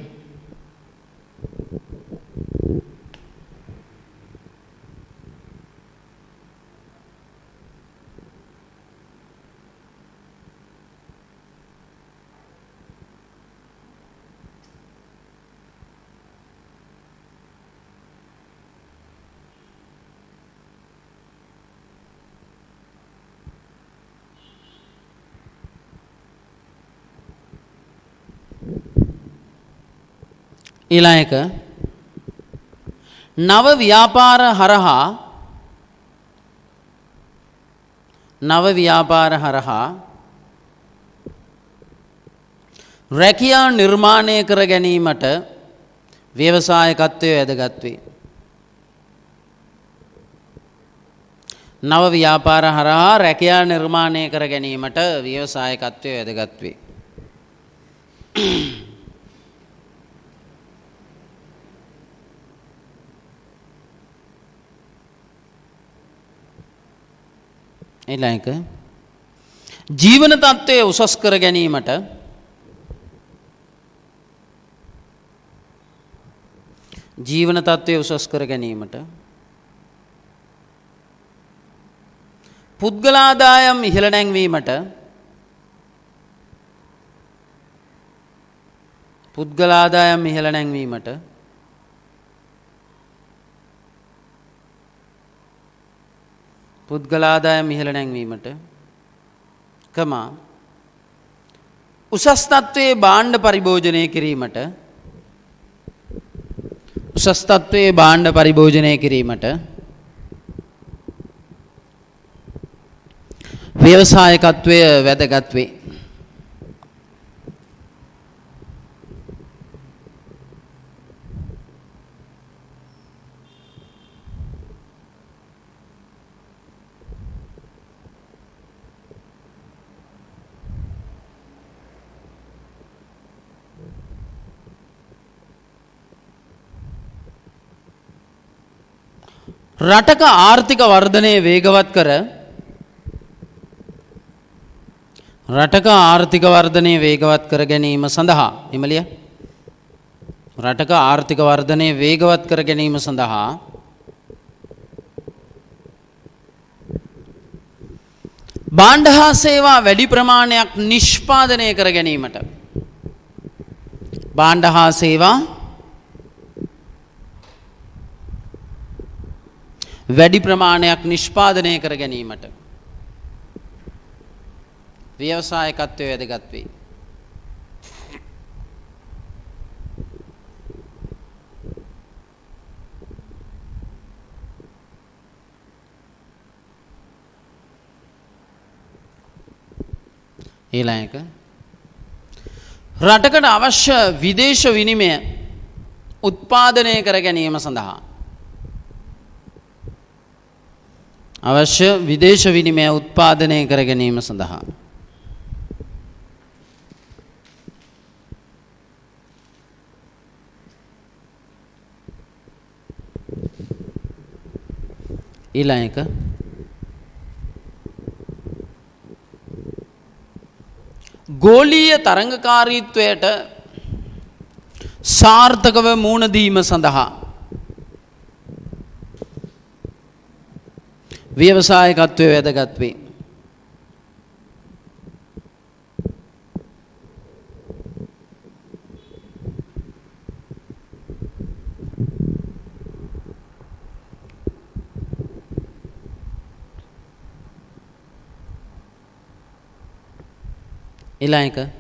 ඊළඟ නව ව්‍යාපාර හරහා රැකියා නිර්මාණය කර ගැනීමට ව්‍යවසායකත්වය වැදගත් වේ. නව ව්‍යාපාර හරහා රැකියා නිර්මාණය කර ගැනීමට ව්‍යවසායකත්වය වැදගත් වේ. ඊළඟ ජීවන තත්ත්වය උසස් කර ගැනීමට පුද්ගල ආදායම් ඉහළ නැංවීමට පුද්ගලාදායම් ඉහළ නැංවීමට උසස් තත්ත්වයේ භාණ්ඩ පරිභෝජනය කිරීමට උසස් තත්ත්වයේ භාණ්ඩ පරිභෝජනය කිරීමට ව්‍යවසායකත්වය වැදගත් වේ. රටක ආර්ථික වර්ධනය වේගවත් කර රටක ආර්ථික වර්ධනය වේගවත් කර ගැනීම සඳහා එමලිය රටක ආර්ථික වර්ධනය වේගවත් කර ගැනීම සඳහා භාණ්ඩ හා සේවා වැඩි ප්‍රමාණයක් නිෂ්පාදනය කර ගැනීමට භාණ්ඩ හා සේවා වැඩි ප්‍රමාණයක් නිෂ්පාදනය කර ගැනීමට ව්‍යවසායකත්වය වැදගත් වේ. ඊළඟ එක රටකට අවශ්‍ය විදේශ විනිමය උත්පාදනය කර ගැනීම සඳහා අවශ්‍ය විදේශ විනිමය උත්පාදනය කර ගැනීම සඳහා ඊළඟ එක ගෝලීය තරංගකාරීත්වයට සාර්ථකව මුහුණ දීම සඳහා ව්‍යවසායකත්වය වැදගත් වේ. ඊළඟ එක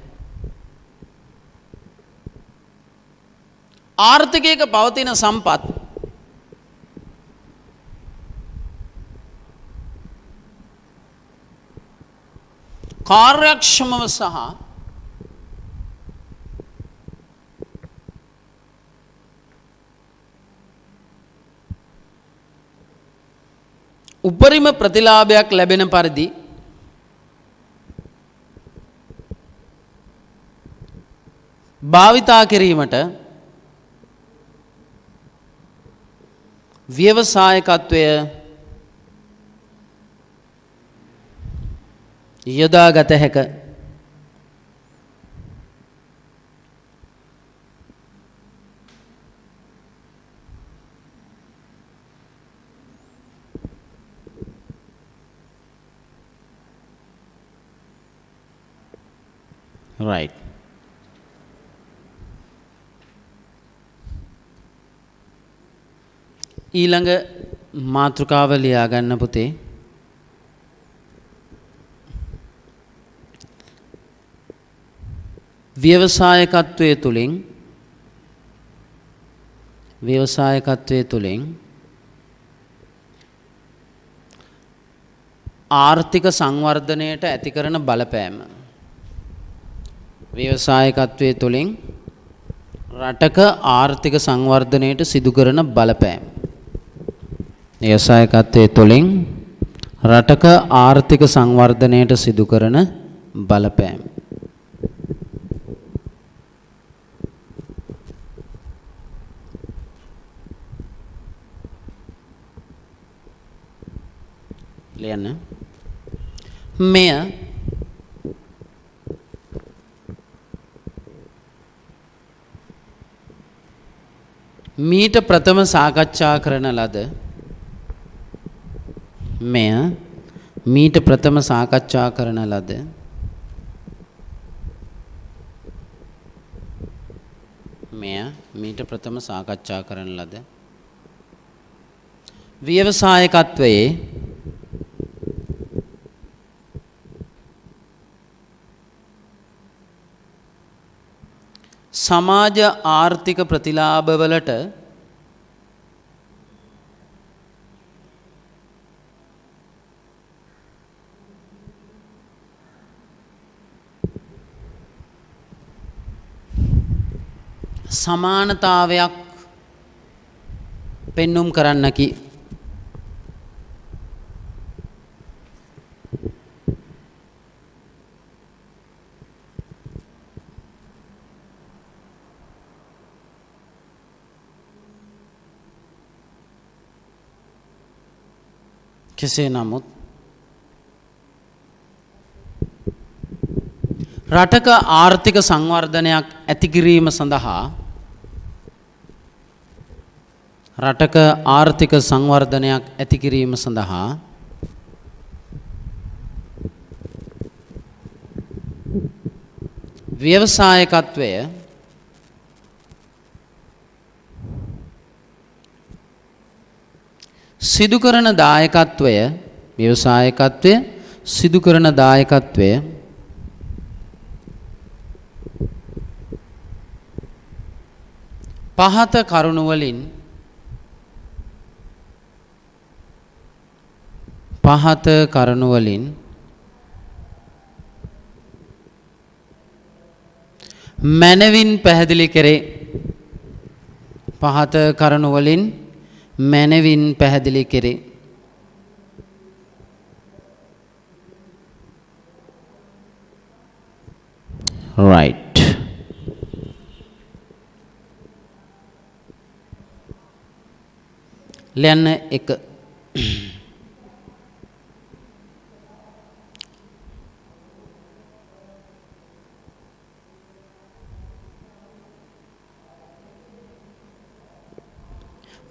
ආර්ථිකයක පවතින සම්පත් කාර්යක්ෂමව සහ උපරිම ප්‍රතිලාභයක් ලැබෙන පරිදි භාවිතා කිරීමට ව්‍යවසායකත්වය යොදාගත හැක. right. ඊළඟ මාතෘකාව ලියා ගන්න පුතේ. ව්‍යවසායකත්වයේ තුලින් ආර්ථික සංවර්ධනයට ඇති කරන බලපෑම. ව්‍යවසායකත්වයේ තුලින් රටක ආර්ථික සංවර්ධනයට සිදු කරන බලපෑම. ව්‍යවසායකත්වයේ තුලින් රටක ආර්ථික සංවර්ධනයට සිදු කරන බලපෑම. ලියන්න. මෙය මීට ප්‍රථම සාකච්ඡා කරන ලද මීට ප්‍රථම සාකච්ඡා කරන ලද ව්‍යවසායකත්වයේ සමාජ ආර්ථික ප්‍රතිලාභවලට සමානතාවයක් පෙන්눔 කරන්නකි. කෙසේ නමුත් රටක ආර්ථික සංවර්ධනයක් ඇති කිරීම සඳහා ව්‍යවසායකත්වය සිදු කරන දායකත්වය පහත කරුණු වලින් මැනවින් පැහැදිලි කෙරේ. right. ලියන්න එක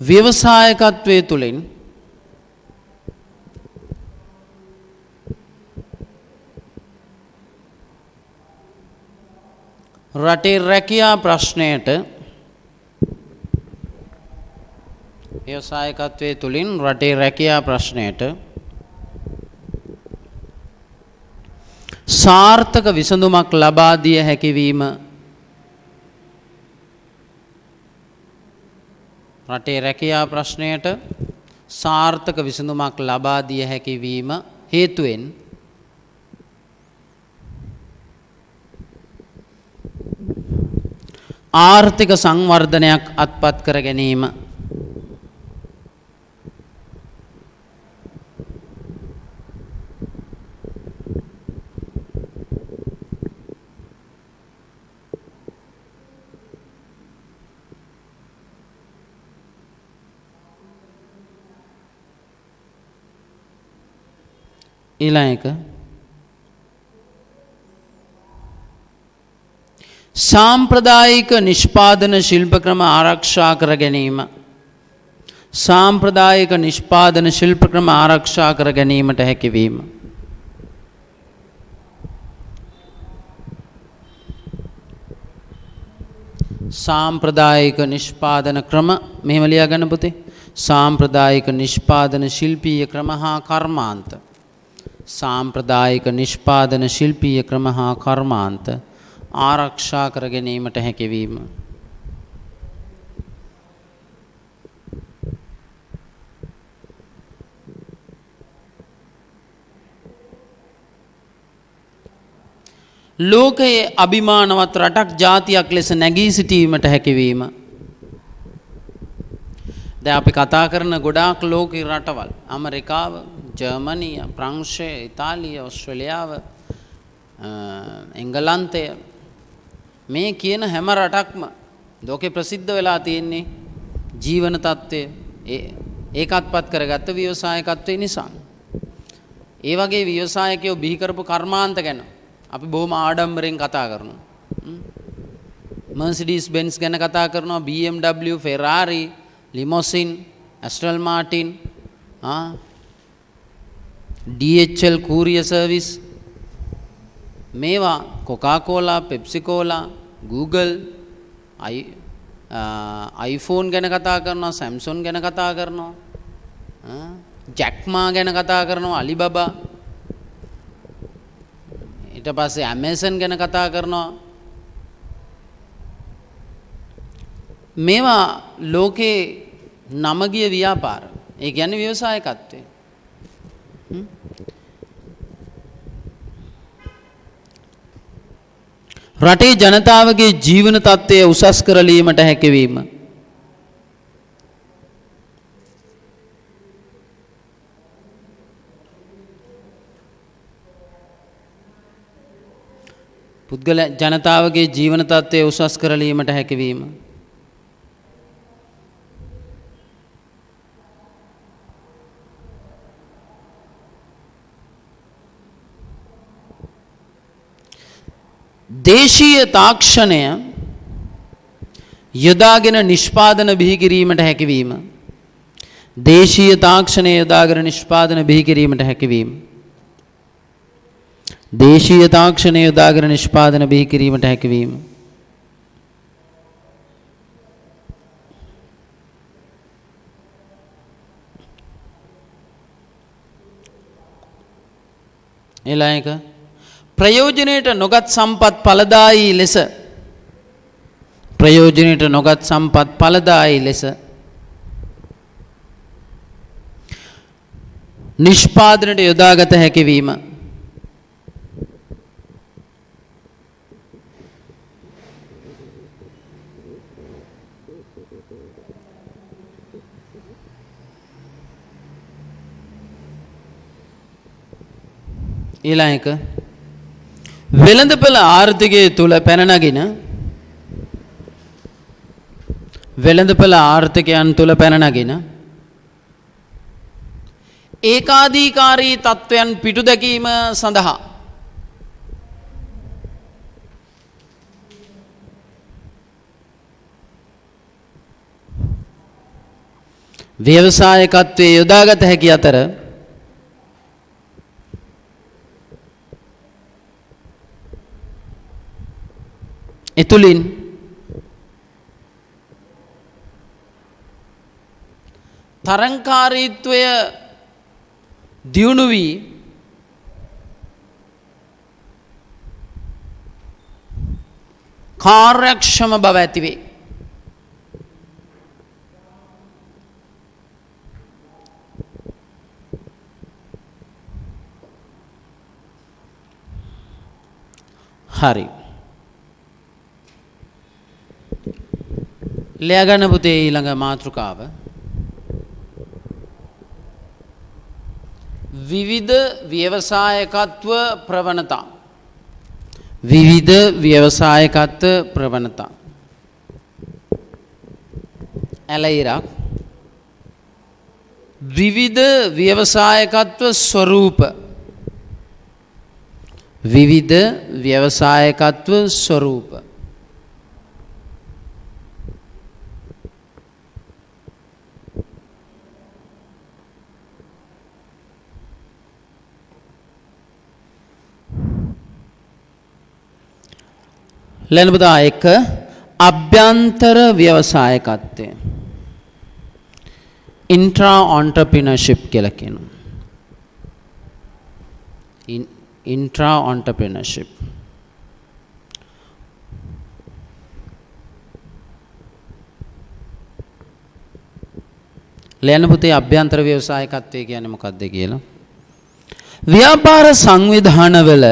ව්‍යවසායකත්වයේ තුලින් රටේ රැකියා ප්‍රශ්නයට සාර්ථක විසඳුමක් ලබා දිය හැකි වීම හේතුවෙන් ආර්ථික සංවර්ධනයක් අත්පත් කර ගැනීම ඊළඟ එක සාම්ප්‍රදායික නිෂ්පාදන ශිල්ප ක්‍රම ආරක්ෂා කර ගැනීමට හැකිවීම සාම්ප්‍රදායික නිෂ්පාදන ක්‍රම මෙහෙම ලියා ගන්න පුතේ. සාම්ප්‍රදායික නිෂ්පාදන ශිල්පීය ක්‍රම හා කර්මාන්ත ආරක්ෂා කර ගැනීමට හැකිවීම. ලෝකයේ අභිමානවත් රටක් ජාතියක් ලෙස නැගී සිටීමට හැකිවීම. දැන් අපි කතා කරන ගොඩාක් ලෝකේ රටවල් ඇමරිකාව, ජර්මනිය, ප්‍රංශය, ඉතාලිය, ඕස්ට්‍රේලියාව, එංගලන්තය මේ කියන හැම රටක්ම ලෝකේ ප්‍රසිද්ධ වෙලා තියෙන්නේ ජීවන තත්ත්වය ඒකත්පත් කරගත්ත ව්‍යවසායකත්වය නිසා. ඒ වගේ ව්‍යවසායකයෝ බිහි කරපු කර්මාන්ත ගැන අපි බොහොම ආඩම්බරෙන් කතා කරනවා. Mercedes Benz ගැන කතා කරනවා, BMW, Ferrari, Limousine, Aston Martin, DHL courier service, මේවා Coca-Cola, Pepsi-Cola, Google, iPhone ගැන කතා කරනවා, Samsung ගැන කතා කරනවා, Jack Ma ගැන කතා කරනවා, Alibaba, ඊට පස්සේ Amazon ගැන කතා කරනවා. මේවා ලෝකේ නමගිය ව්‍යාපාර. ඒ කියන්නේ ව්‍යවසායකත්වය. රටේ ජනතාවගේ ජීවන තත්ත්වය උසස් කරලීමට හැකිවීම. පුද්ගල ජනතාවගේ ජීවන තත්ත්වය උසස් කරලීමට හැකිවීම. දේශීය තාක්ෂණය යොදාගෙන නිෂ්පාදන බිහි කිරීමට හැකිවීම. දේශීය තාක්ෂණය යොදාගෙන නිෂ්පාදන බිහි කිරීමට හැකිවීම. දේශීය තාක්ෂණය යොදාගෙන නිෂ්පාදන බිහි කිරීමට හැකිවීම. ඊළඟ ප්‍රයෝජනයට නොගත් සම්පත් ඵලදායී ලෙස ප්‍රයෝජනයට නොගත් සම්පත් ඵලදායී ලෙස නිෂ්පාදනයට යොදාගත හැකිවීම. ඊළඟ වෙළඳපොළ ආර්ථිකය තුල පැන නගින වෙළඳපොළ ආර්ථිකයන් තුල පැන නගින ඒකාධිකාරී තත්වයන් පිටු දැකීම සඳහා ව්‍යවසායකත්වයේ යොදාගත හැකි අතර එතුලින් තරංකාරීත්වය දියුණු වී කාර්යක්ෂම බව ඇති වේ. හරි. ලියාගන්න පුතේ ඊළඟ මාතෘකාව. විවිධ ව්‍යවසායකත්ව ප්‍රවණතා. විවිධ ව්‍යවසායකත්ව ප්‍රවණතා. ඇලයිරක් විවිධ ව්‍යවසායකත්ව ස්වරූප. විවිධ ව්‍යවසායකත්ව ස්වරූප. ලැබුණා එක අභ්‍යන්තර ව්‍යවසායකත්වය ඉන්ට්‍රා ඔන්ටර්ප්‍රිනර්ෂිප් කියලා කියනවා. ඉන්ට්‍රා ඔන්ටර්ප්‍රිනර්ෂිප් ලැබෙන පුතේ අභ්‍යන්තර ව්‍යවසායකත්වය කියන්නේ මොකක්ද කියලා. ව්‍යාපාර සංවිධානවල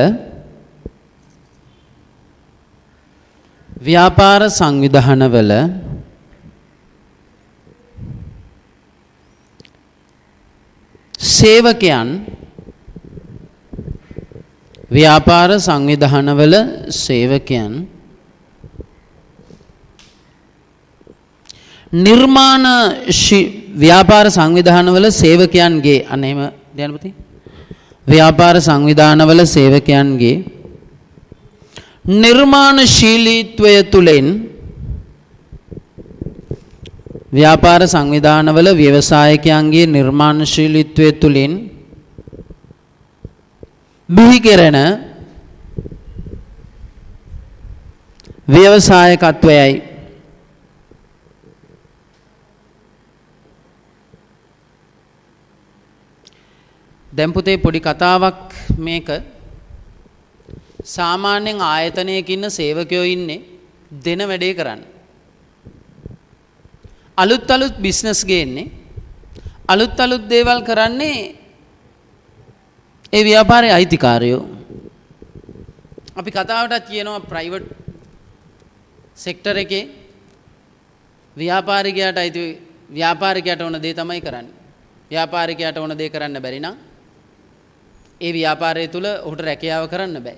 ව්‍යාපාර සංවිධානවල සේවකයන් ව්‍යාපාර සංවිධානවල සේවකයන් නිර්මාණ ව්‍යාපාර සංවිධානවල සේවකයන්ගේ අනේම දැනපති ව්‍යාපාර සංවිධානවල සේවකයන්ගේ නිර්මාණශීලීත්වය තුළින් ව්‍යාපාර සංවිධානවල ව්‍යවසායකයන්ගේ නිර්මාණශීලීත්වය තුළින් බිහි කෙරෙන ව්‍යවසායකත්වයයි. දැන් පුතේ පොඩි කතාවක් මේක. සාමාන්‍යයෙන් ආයතනයක ඉන්න සේවකයෝ ඉන්නේ දෙන වැඩේ කරන්න. අලුත් බිස්නස් ගේන්නේ අලුත් දේවල් කරන්නේ ඒ ව්‍යාපාරයේ අයිතිකාරයෝ. අපි කතාවටත් කියනවා ප්‍රයිවට් සෙක්ටර් එකේ ව්‍යාපාරිකයාට අයිති ව්‍යාපාරිකයාට ඕන දේ තමයි කරන්නේ. ව්‍යාපාරිකයාට ඕන දේ කරන්න බැරි නම් ඒ ව්‍යාපාරය තුල ඔහුට රැකියාව කරන්න බෑ.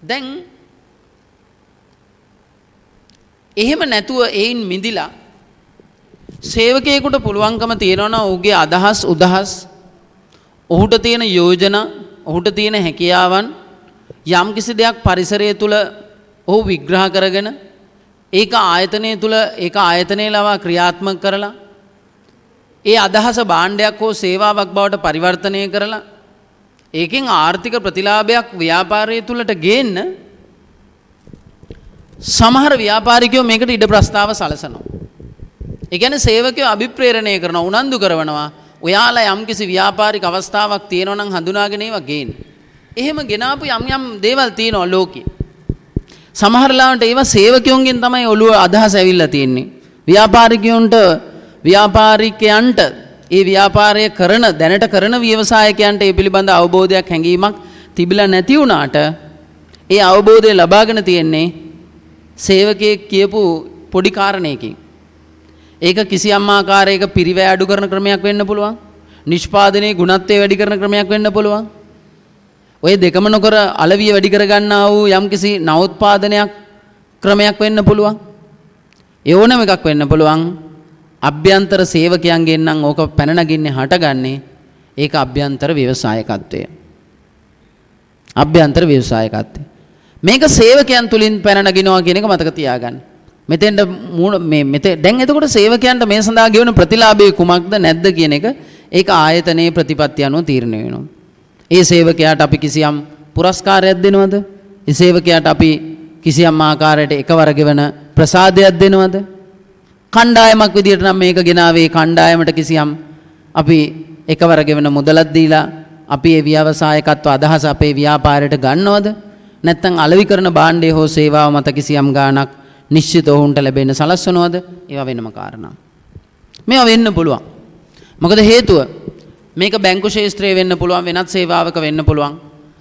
දැන් එහෙම නැතුව ඒයින් මිදිලා සේවකයෙකුට පුළුවන්කම තියෙනවා නම් ඔහුගේ අදහස් උදහස් ඔහුට තියෙන යෝජනා ඔහුට තියෙන හැකියාවන් යම් කිසි දෙයක් පරිසරය තුල ඔහු විග්‍රහ කරගෙන ඒක ආයතනය තුල ඒක ආයතනයේ ලවා ක්‍රියාත්මක කරලා ඒ අදහස භාණ්ඩයක් හෝ සේවාවක් බවට පරිවර්තනය කරලා ඒකෙන් ආර්ථික ප්‍රතිලාභයක් ව්‍යාපාරය තුලට ගේන්න සමහර ව්‍යාපාරිකයෝ මේකට ඉඩ ප්‍රස්තාව සලසනවා. ඒ කියන්නේ සේවකයෝ අභිප්‍රේරණය කරනවා උනන්දු කරනවා ඔයාලා යම්කිසි ව්‍යාපාරික අවස්ථාවක් තියෙනවා නම් හඳුනාගෙන ඒවා ගේන්න. එහෙම ගෙනාපු යම් දේවල් තියෙනවා ලෝකේ. සමහර ලාවට ඒවා සේවකයන්ගෙන් තමයි ඔළුව අදහස ඇවිල්ලා තියෙන්නේ. ව්‍යාපාරිකයන්ට ඒ ව්‍යාපාරය කරන දැනට කරන ව්‍යවසායකයන්ට ඒ පිළිබඳ අවබෝධයක් හැඟීමක් තිබිලා නැති වුණාට ඒ අවබෝධය ලබාගෙන තියෙන්නේ සේවකයෙක් කියපු පොඩි කාරණයකින්. ඒක කිසියම් ආකාරයක පිරිවැය අඩු කරන ක්‍රමයක් වෙන්න පුළුවන්. නිෂ්පාදනයේ ගුණත්වය වැඩි කරන ක්‍රමයක් වෙන්න පුළුවන්. ඔය දෙකම නොකර අලවිය වැඩි කර ගන්නා වූ යම්කිසි නවෝත්පාදනයක් ක්‍රමයක් වෙන්න පුළුවන්. ඒ ඕනම එකක් වෙන්න පුළුවන්. අභ්‍යන්තර සේවකයන්ගෙන් නම් ඕක පැන නගින්නේ හටගන්නේ ඒක අභ්‍යන්තර ව්‍යවසායකත්වය. අභ්‍යන්තර ව්‍යවසායකත්වය. මේක සේවකයන් තුලින් පැන නගිනවා කියන එක මතක තියාගන්න. මෙතෙන්ට දැන් එතකොට සේවකයන්ට මේ සඳහා ගෙවන ප්‍රතිලාභය කුමක්ද නැද්ද කියන එක ඒක ආයතනයේ ප්‍රතිපත්ති අනුව තීරණය වෙනවා. ඒ සේවකයාට අපි කිසියම් පුරස්කාරයක් දෙනවද? ඒ සේවකයාට අපි කිසියම් ආකාරයකට එකවර ගෙවන ප්‍රසාදයක් දෙනවද? කණ්ඩායමක් විදියට නම් මේක ගෙනාවේ කණ්ඩායමට කිසියම් අපි එකවර ගෙවන මුදලක් දීලා අපි ඒ ව්‍යවසායකත්ව අදහස අපේ ව්‍යාපාරයට ගන්නවද? නැත්නම් අලෙවි කරන භාණ්ඩය හෝ සේවාව මත කිසියම් ගාණක් නිශ්චිත ඔවුන්ට ලැබෙන්න සලස්වනවද? ඒවා වෙනම කාරණා. මේවා වෙන්න පුළුවන්. මොකද හේතුව මේක බැංකු ශාස්ත්‍රයේ වෙන්න පුළුවන් වෙනත් සේවාවක වෙන්න පුළුවන්.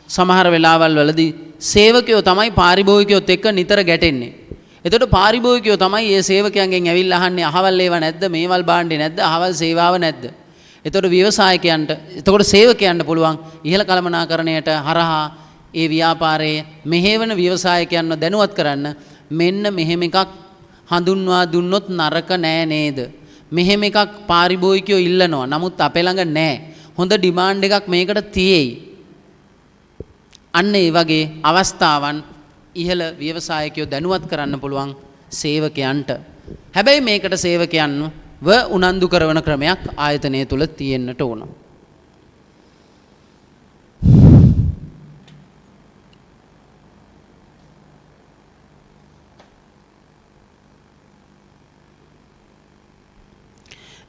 සමහර වෙලාවල් වලදී සේවකයෝ තමයි පාරිභෝගිකයොත් එක්ක නිතර ගැටෙන්නේ. එතකොට පාරිභෝගිකයෝ තමයි මේ සේවකයන්ගෙන් ඇවිල්ලා අහන්නේ අහවල් ඒවා නැද්ද? මේවල් භාණ්ඩේ නැද්ද? අහවල් සේවාව නැද්ද? එතකොට එතකොට සේවකයන්ට පුළුවන් ඉහළ කළමනාකරණයට හරහා ඒ ව්‍යාපාරයේ මෙහෙවන ව්‍යවසායකයන්ව දැනුවත් කරන්න මෙන්න මෙහෙම එකක් හඳුන්වා දුන්නොත් නරක නෑ නේද? මෙහෙම එකක් පාරිභෝගිකයෝ ඉල්ලනවා. නමුත් අපේ ළඟ නෑ. හොඳ ඩිමාන්ඩ් එකක් මේකට තියෙයි. අන්න ඒ වගේ අවස්ථාවන් ඉහළ ව්‍යවසායකයෝ දැනුවත් කරන්න පුළුවන් සේවකයන්ට. හැබැයි මේකට සේවකයන්ව උනන්දු කරන ක්‍රමයක් ආයතනය තුල තියෙන්නට ඕන.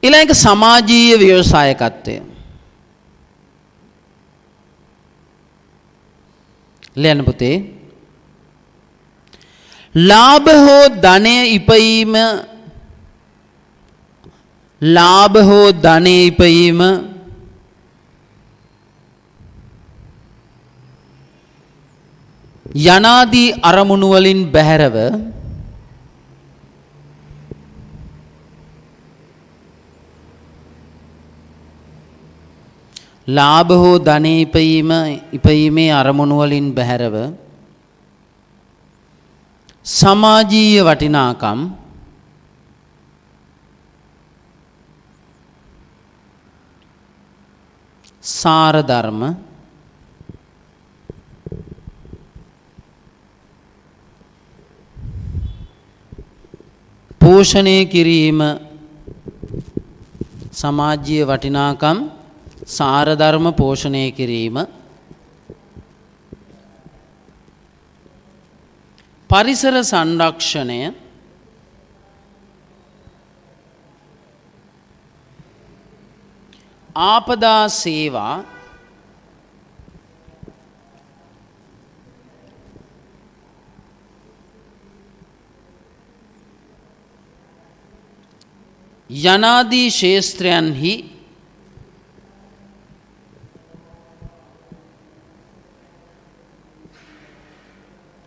ඊළඟ සමාජීය ව්‍යවසායකත්වය. ලියන්න පුතේ. ලාභ හෝ ධනය ඉපයීම යනාදී අරමුණු වලින් බැහැරව ලාභ හෝ ධනය ඉපයීමේ අරමුණු වලින් බැහැරව සමාජීය වටිනාකම් සාර ධර්ම පෝෂණය කිරීම සමාජීය වටිනාකම් සාර ධර්ම පෝෂණය කිරීම පරිසර සංරක්ෂණය ආපදා සේවා යනාදී ශේස්ත්‍රයන්හි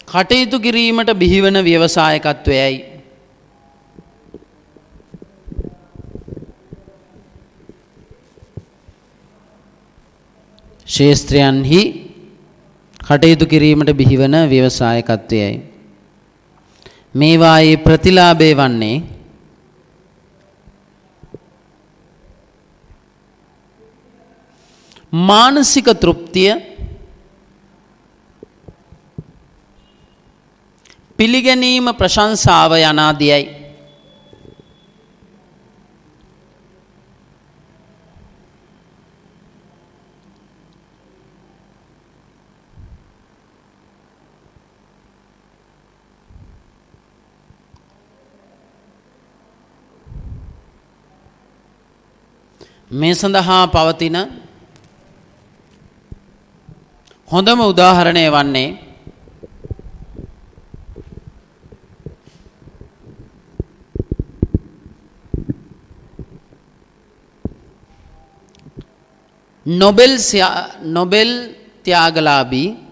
කටයුතු කිරීමට බිහිවන ව්‍යවසායකත්වයයි. ශේස්ත්‍රයන්හි කටයුතු කිරීමට බිහිවන ව්‍යවසායකත්වයයි. මේවායේ ප්‍රතිලාභය වන්නේ මානසික තෘප්තිය, පිළිගැනීම, ප්‍රශංසාව යනාදියයි. මේ සඳහා පවතින හොඳම උදාහරණය වන්නේ නොබෙල් ත්‍යාගලාභී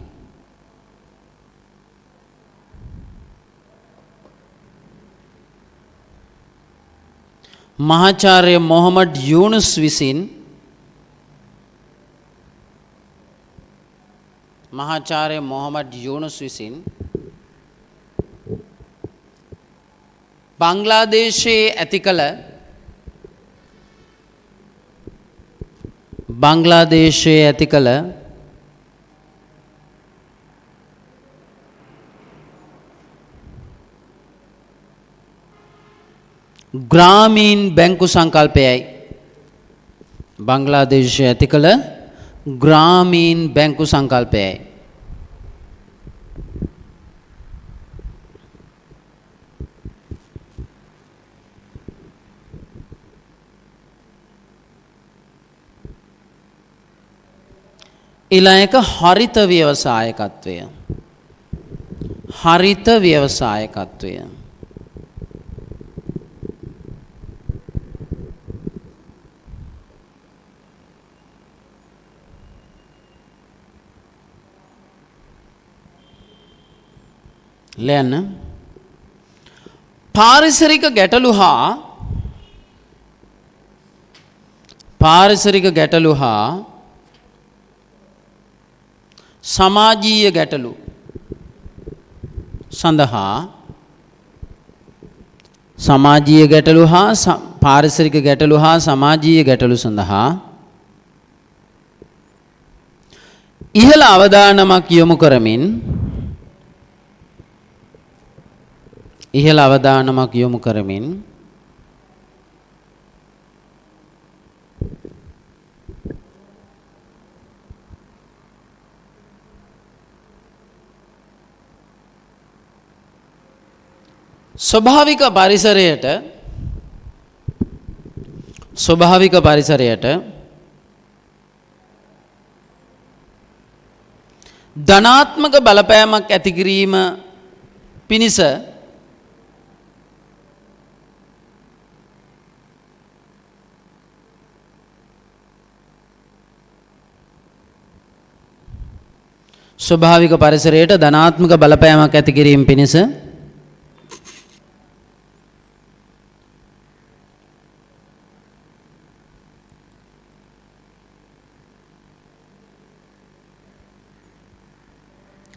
මහාචාර්ය මොහමඩ් යූනුස් විසින් බංග්ලාදේශයේ ඇති කළ ග්‍රාමීන් බැංකු සංකල්පයයි. බංග්ලාදේශයේ ඇති කළ ග්‍රාමීන් බැංකු සංකල්පයයි. ඊළඟ එක හරිත ව්‍යවසායකත්වය. හරිත ව්‍යවසායකත්වය ලෙන් පාරිසරික ගැටලු හා සමාජීය ගැටලු සඳහා පාරිසරික ගැටලු හා සමාජීය ගැටලු සඳහා ඉහළ අවදානමක් යොමු කරමින් ස්වභාවික පරිසරයට ධනාත්මක බලපෑමක් ඇති කිරීම පිණිස ස්වභාවික පරිසරයට ධනාත්මක බලපෑමක් ඇති කිරීම පිණිස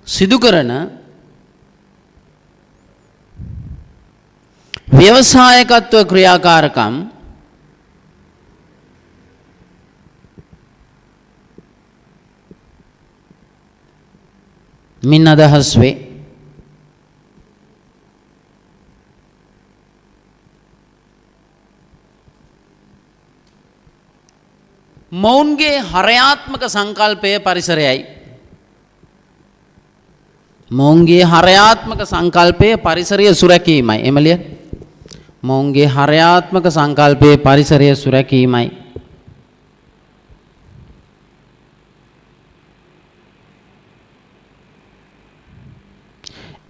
සිදු කරන ව්‍යවසායකත්ව ක්‍රියාකාරකම් මින් අදහස් වේ. මොවුන්ගේ හරයාත්මක සංකල්පය පරිසරයයි. මොවුන්ගේ හරයාත්මක සංකල්පය පරිසරය සුරැකීමයි. එමලිය මොවුන්ගේ හරයාත්මක සංකල්පය පරිසරය සුරැකීමයි.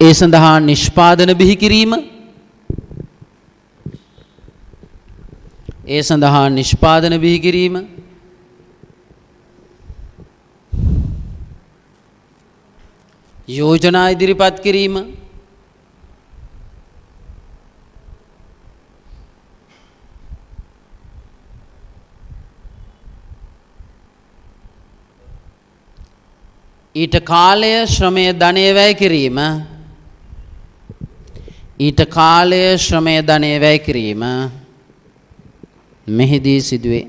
ඒ සඳහා නිෂ්පාදන බිහි කිරීම, ඒ සඳහා නිෂ්පාදන බිහි කිරීම, යෝජනා ඉදිරිපත් කිරීම, ඊට කාලය, ශ්‍රමය, ධනය වැය කිරීම, ඊට කාලය, ශ්‍රමය, ධනය වැය කිරීම මෙහිදී සිදුවේ.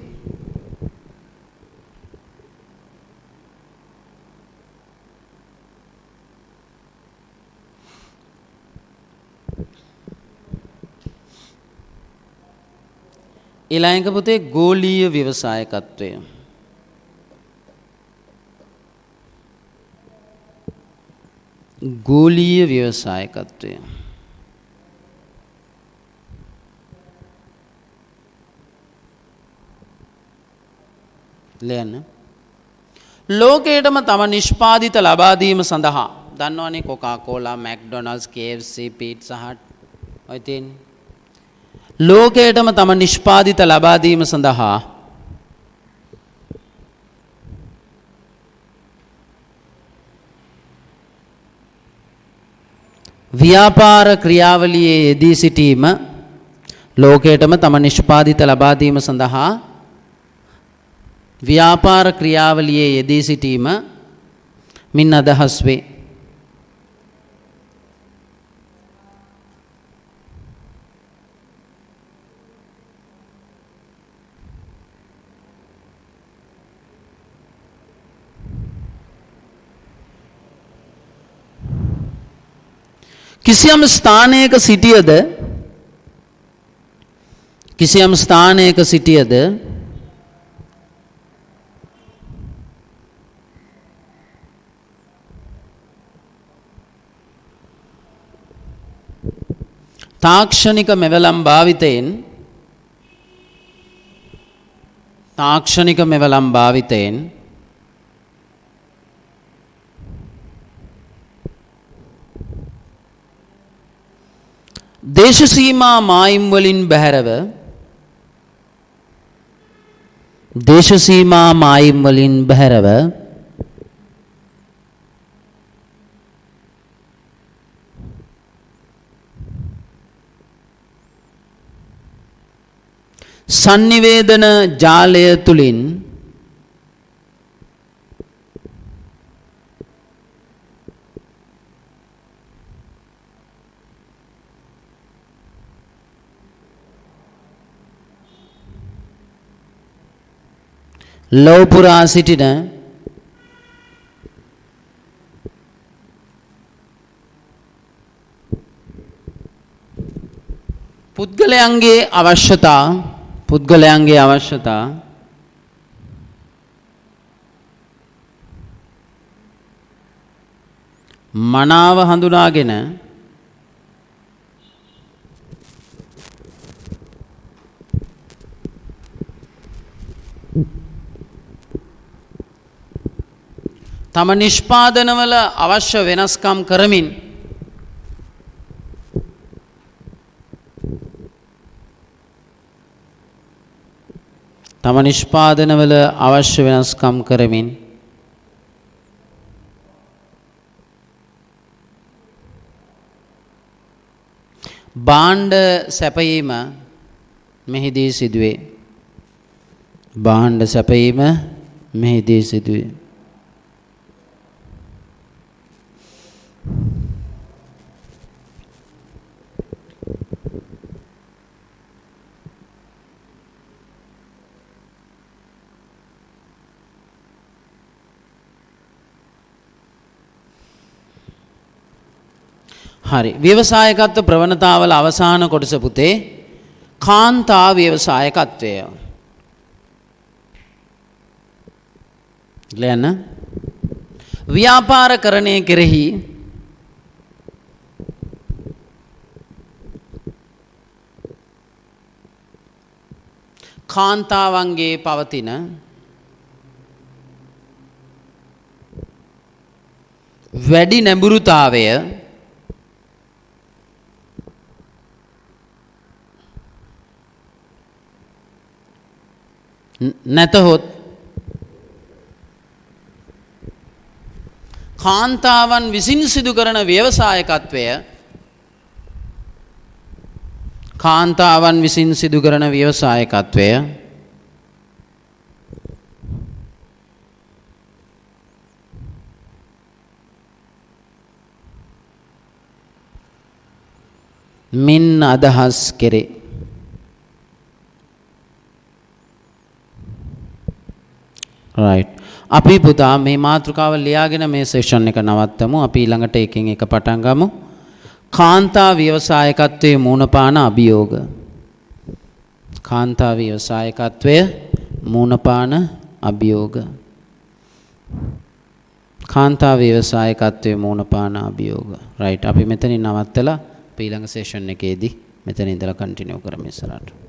ඊළඟ පුතේ ගෝලීය ව්‍යවසායකත්වය. ගෝලීය ව්‍යවසායකත්වය. ලියන්න. ලෝකයටම තම නිෂ්පාදිත ලබා දීම සඳහා දන්නවනේ කොකා කෝලා, මැක්ඩොනල්ඩ්ස්, KFC, පීට්සා හට් ඔය තියෙන්නේ. ලෝකයටම තම නිෂ්පාදිත ලබා දීම සඳහා ව්‍යාපාර ක්‍රියාවලියේ යෙදී සිටීම, ලෝකයටම තම නිෂ්පාදිත ලබා දීම සඳහා ව්‍යාපාර ක්‍රියාවලියේ යෙදී සිටීම මින් අදහස් වේ. කිසියම් ස්ථානයක සිටියද තාක්ෂණික මෙවලම් භාවිතයෙන් දේශ සීමා මායිම් වලින් බැහැරව sannivedana ජාලය තුලින් ලෝපුරා සිටින පුද්ගලයන්ගේ අවශ්‍යතා මනාව හඳුනාගෙන තම නිෂ්පාදනවල අවශ්‍ය වෙනස්කම් කරමින් භාණ්ඩ සැපයීම මෙහිදී සිදුවේ. හරි. ව්‍යවසායකත්ව ප්‍රවණතාවල අවසාන කොටස පුතේ කාන්තා ව්‍යවසායකත්වය. ලියන්න. ව්‍යාපාරකරණය කෙරෙහි කාන්තාවන්ගේ පවතින වැඩි නැඹුරුතාවය නැතහොත් කාන්තාවන් විසින් සිදු කරන ව්‍යවසායකත්වය කාන්තාවන් විසින් සිදු කරන ව්‍යවසායකත්වය මින් අදහස් කෙරේ. right. අපි පුතා මේ මාතෘකාව ලියාගෙන මේ සෙෂන් එක නවත්තමු. අපි ඊළඟට එකකින් එක පටන් ගමු. කාන්තා ව්‍යවසායකත්වයේ මූණපාන අභියෝග. කාන්තා ව්‍යවසායකත්වයේ මූණපාන අභියෝග. කාන්තා ව්‍යවසායකත්වයේ මූණපාන අභියෝග. right. අපි මෙතනින් නවත්තලා ඊළඟ සෙෂන් එකේදී මෙතන ඉඳලා කන්ටිනියු කරමු ඉස්සරහට.